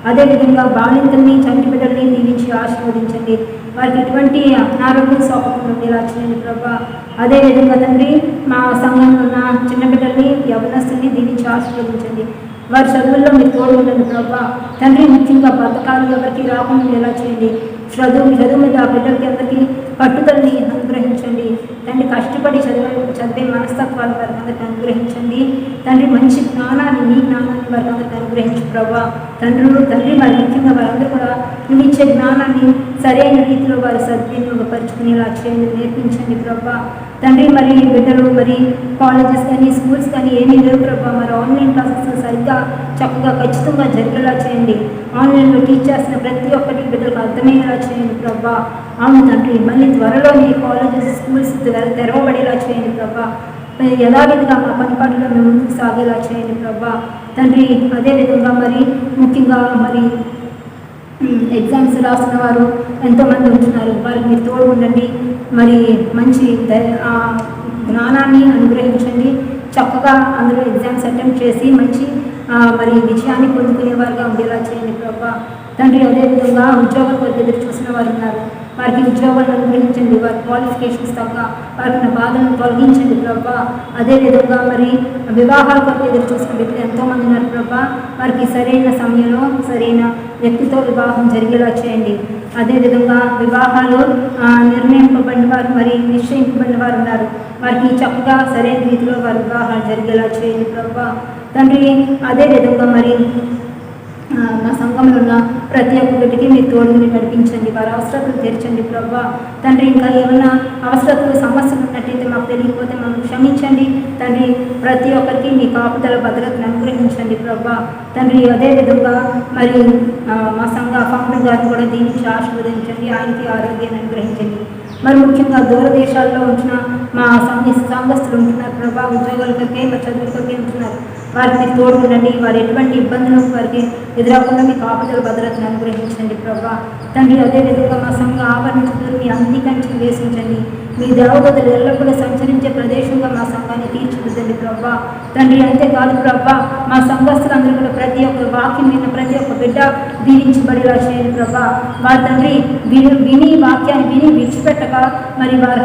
అదేవిధంగా బాలింతల్ని చంటి బిడ్డల్ని దీవించి ఆశీర్వదించండి. వారికి ఎటువంటి అనారోగ్యం సోకకుండా ఉండేలా చేయండి ప్రభా. అదేవిధంగా తండ్రి మా సంఘంలో ఉన్న చిన్న బిడ్డల్ని యవనస్తుల్ని దీవించి ఆశీర్వదించండి. వారి చదువుల్లో మీరు తోడు ఉండండి ప్రభా. తండ్రి ముఖ్యంగా పథకాలు ఎవరికి రాకుండా ఉండేలా చేయండి. చదువు మీద ఆ బిడ్డలకి అందరికీ పట్టుదలని అనుగ్రహించండి తండ్రి. కష్టపడి చదివే మనస్తత్వాలు వారికి అందరికీ అనుగ్రహించండి తండ్రి. మంచి జ్ఞానాన్ని మీ జ్ఞానాన్ని వారికి అందరికీ అనుగ్రహించు ప్రభా. తండ్రి మరి ముఖ్యంగా వారందరూ కూడా నువ్వు ఇచ్చే జ్ఞానాన్ని సరైన రీతిలో వారి సద్వినియోగపరుచుకునేలా చేయండి, నేర్పించండి ప్రభా. తండ్రి మరి బిడ్డలు మరి కాలేజెస్ కానీ స్కూల్స్ కానీ ఏమీ లేవు ప్రభా. మరి ఆన్లైన్ క్లాసెస్ సరిగ్గా చక్కగా ఖచ్చితంగా జరిగేలా చేయండి. ఆన్లైన్లో టీచ్ చేసిన ప్రతి ఒక్కటి బిడ్డలకు అర్థమయ్యేలా చేయండి ప్రభా. అవును తండ్రి, మళ్ళీ త్వరలో మీ కాలేజెస్ స్కూల్స్ తెరవబడేలా చేయండి ప్రభా. యథావిధిగా మా పనిపాటులో మేము ముందుకు సాగేలా చేయండి ప్రభా. తండ్రి అదేవిధంగా మరి ముఖ్యంగా మరి ఎగ్జామ్స్ రాసిన వారు ఎంతోమంది ఉంటున్నారు. వారికి మీరు తోడు ఉండండి. మరి మంచి జ్ఞానాన్ని అనుగ్రహించండి. చక్కగా అందులో ఎగ్జామ్స్ అటెంప్ట్ చేసి మంచి మరి విజయాన్ని పొందుకునేవారుగా ఉండేలా చేయండి ప్రభా. తండ్రి అదేవిధంగా ఉద్యోగాల కొరకు ఎదురు చూసిన వారు ఉన్నారు. వారికి ఉద్యోగాలను అనుగ్రహించండి. వారి క్వాలిఫికేషన్స్ తగ్గ వారికి బాధలను తొలగించండి ప్రభా. అదేవిధంగా మరి వివాహాల కొరకు ఎదురు చూసిన వ్యక్తులు ఎంతోమంది ఉన్నారు ప్రభా. వారికి సరైన సమయంలో సరైన వ్యక్తితో వివాహం జరిగేలా చేయండి. అదేవిధంగా వివాహాలు నిర్ణయింపబడిన వారు మరి నిశ్చయింపబడిన వారు ఉన్నారు. వారికి చక్కగా సరైన రీతిలో వారి వివాహాలు జరిగేలా చేయండి ప్రభా. తండ్రి అదేవిధంగా మరి మా సంఘంలో ఉన్న ప్రతి ఒక్క బిడ్డకి మీరు తోడుని నడిపించండి. వారి అవసరతలు తీర్చండి ప్రభా. తండ్రి ఇంకా ఏమైనా అవసరతలు సమస్యలు ఉన్నట్టయితే మాకు తెలియకపోతే మమ్మల్ని క్షమించండి తండ్రి. ప్రతి ఒక్కరికి మీ కాపుదల భద్రతను అనుగ్రహించండి ప్రభా. తండ్రి అదేవిధంగా మరి మా సంఘ ఫౌండర్ గారిని కూడా దీనికి ఆశీర్వదించండి. ఆయనకి ఆరోగ్యాన్ని అనుగ్రహించండి. మరి ముఖ్యంగా దూర దేశాల్లో ఉంచిన మా సంఘస్థులు ఉంటున్నారు ప్రభా. ఉద్యోగాలకే మరి చదువులకే ఉంటున్నారు. వారికి తోడు ఉండండి. వారు ఎటువంటి ఇబ్బందులు వారికి ఎదురకుండా మీ కాపుదల భద్రతను అనుగ్రహించండి ప్రభా. తండ్రి అదేవిధంగా మా సంఘ ఆవరణ చుట్టూ మీ అన్ని కంచెలు వేసించండి. మీ దేవదూతలు ఎల్లప్పుడూ సంచరించే ప్రదేశంగా మా సంఘాన్ని తీర్చిదిద్దండి ప్రభా. తండ్రి అంతేకాదు ప్రభా, మా సంఘస్థులందరూ కూడా ప్రతి ఒక్క వాక్యం విన్న ప్రతి ఒక్క బిడ్డ దీవించబడేలా చేయండి ప్రభా. వారి తండ్రి విని వాక్యాన్ని విని విడిచిపెట్టక మరి వారి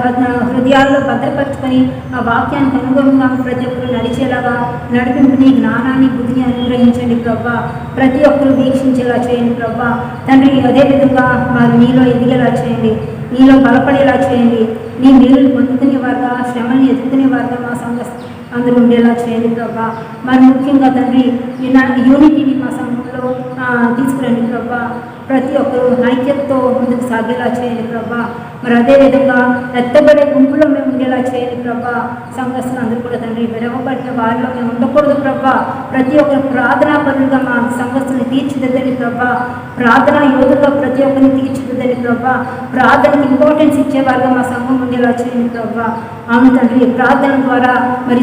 హృదయాల్లో భద్రపరుచుకొని ఆ వాక్యానికి అనుగుణంగా ప్రతి ఒక్కరు నడిచేలాగా నడిపింపుని జ్ఞానాన్ని బుద్ధిని అనుగ్రహించండి ప్రభా. ప్రతి ఒక్కరు వీక్షించేలా చేయండి ప్రభా. తండ్రి అదేవిధంగా వారు నీలో ఎదిగేలా చేయండి, నీలో బలపడేలా చేయండి. నీ మేలును పొందుకునేవారుగా శ్రమని ఎదుర్కొనేవారుగా మా సంఘ అందరూ ఉండేలా చేయండి ప్రభా. మరి ముఖ్యంగా తండ్రి యూనిటీని మా సంఘంలో తీసుకురండి ప్రభా. ప్రతి ఒక్కరూ ఐక్యతతో ముందుకు సాగేలా చేయండి ప్రభా. మరి అదేవిధంగా ఎత్తబడే గుంపులో మేము ఉండేలా చేయండి ప్రభా. సంఘస్థులు అందరూ కూడా తండ్రి విడవబడిన వారిలో మేము ఉండకూడదు ప్రభా. ప్రతి ఒక్కరు ప్రార్థనా పనులుగా మా సంఘస్థుని తీర్చిదిద్దండి ప్రభా. ప్రార్థనా యోధులుగా ప్రతి ఒక్కరిని తీర్చిదిద్దండి ప్రభా. ప్రార్థనకి ఇంపార్టెన్స్ ఇచ్చేవారుగా మా సంఘం ఉండేలా చేయండి ప్రభా. అవును తండ్రి, ప్రార్థన ద్వారా మరి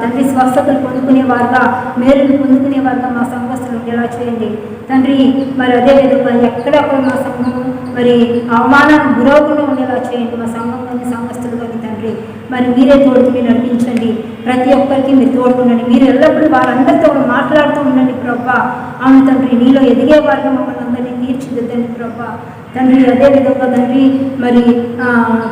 తండ్రి స్వస్థతలు పొందుకునేవారుగా మేలును పొందుకునేవారుగా మా సంఘస్థులు ఉండేలా చేయండి తండ్రి. మరి అదేవిధంగా ఎక్కడెక్కడ మా సంఘం మరి అవమానానికి గురవకుండా ఉండేలా చేయండి మా సంఘం కానీ సంఘస్థులు కానీ తండ్రి. మరి మీరే తోడుకుని నడిపించండి. ప్రతి ఒక్కరికి మీరు తోడుకుండండి. మీరు ఎల్లప్పుడూ వారందరితో మాట్లాడుతూ ఉండండి ప్రభా. అవును తండ్రి, నీలో ఎదిగే వారిగా మమ్మల్ని అందరినీ తీర్చిదిద్దండి ప్రభా. తండ్రి. అదేవిధంగా తండ్రి మరి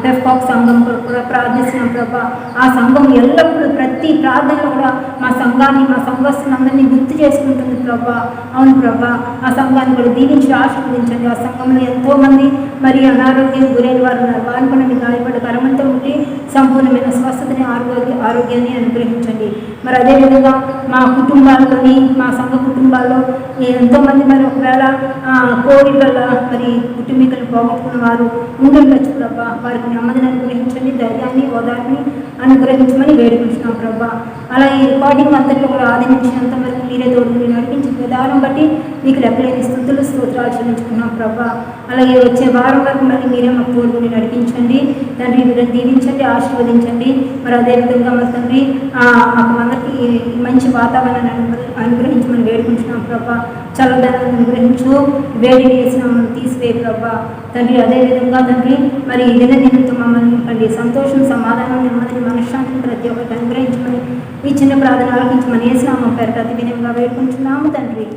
పెఫ్కాక్ సంఘం కూడా ప్రార్థిస్తున్నాం ప్రభా. ఆ సంఘం ఎల్లప్పుడూ ప్రతి ప్రార్థనలో కూడా మా సంఘాన్ని, మా సంఘస్థులందరినీ గుర్తు చేసుకుంటుంది ప్రభా. అవును ప్రభా, ఆ సంఘాన్ని కూడా దీవించి ఆశీర్వదించండి. ఆ సంఘంలో ఎంతోమంది మరి అనారోగ్యం గురైన వారు ఉన్నారు. వారిని కూడా మీ గాయపడ్డ కరమంతో ఉండి సంపూర్ణమైన స్వస్థతని, ఆరోగ్యాన్ని అనుగ్రహించండి. మరి అదేవిధంగా మా కుటుంబాల్లోని, మా సంఘ కుటుంబాల్లో ఎంతోమంది మరి ఒకవేళ కోవిడ్ వల్ల మరి కుటుంబీకులు పోగొట్టుకున్న వారు ఉండొచ్చు ప్రభా. వారికి నెమ్మదిని అనుగ్రహించండి, ధైర్యాన్ని, ఓదార్పుని అనుగ్రహించమని వేడుకుంటున్నాం ప్రభా. అలా ఈ రికార్డింగ్ అంతట్లో కూడా ఆది నుంచి అంతవరకు మీరే తోడుకుని నడిపించిన విధానం బట్టి మీకు లెక్కలేని స్థుతులు, స్తోత్రాలు చెల్లించుకున్నాం ప్రభా. అలాగే వచ్చే వారం వరకు మళ్ళీ మీరే మాకు తోడుకుని నడిపించండి తండ్రి. వీరిని దీవించండి, ఆశీర్వదించండి. మరి అదేవిధంగా మరి తండ్రి మాకు అందరికీ మంచి వాతావరణాన్ని అనుగ్రహించమని వేడుకుంటున్నాం ప్రభా. చల్లదనాన్ని అనుగ్రహించు, వేడిని వేసిన మమ్మల్ని తీసివే ప్రభా తండ్రి. అదేవిధంగా తండ్రి మరి దినదినంతో మమ్మల్ని నింపండి. సంతోషం, సమాధానం, నెమ్మదిని, మనశ్శాంతిని ప్రతి ఒక్కరికి అనుగ్రహించమని ఈ చిన్న ప్రార్థన ఆలకించమని యేసు నామమున పేరిట అతి వినయంగా వేడుకుంటున్నాము తండ్రి.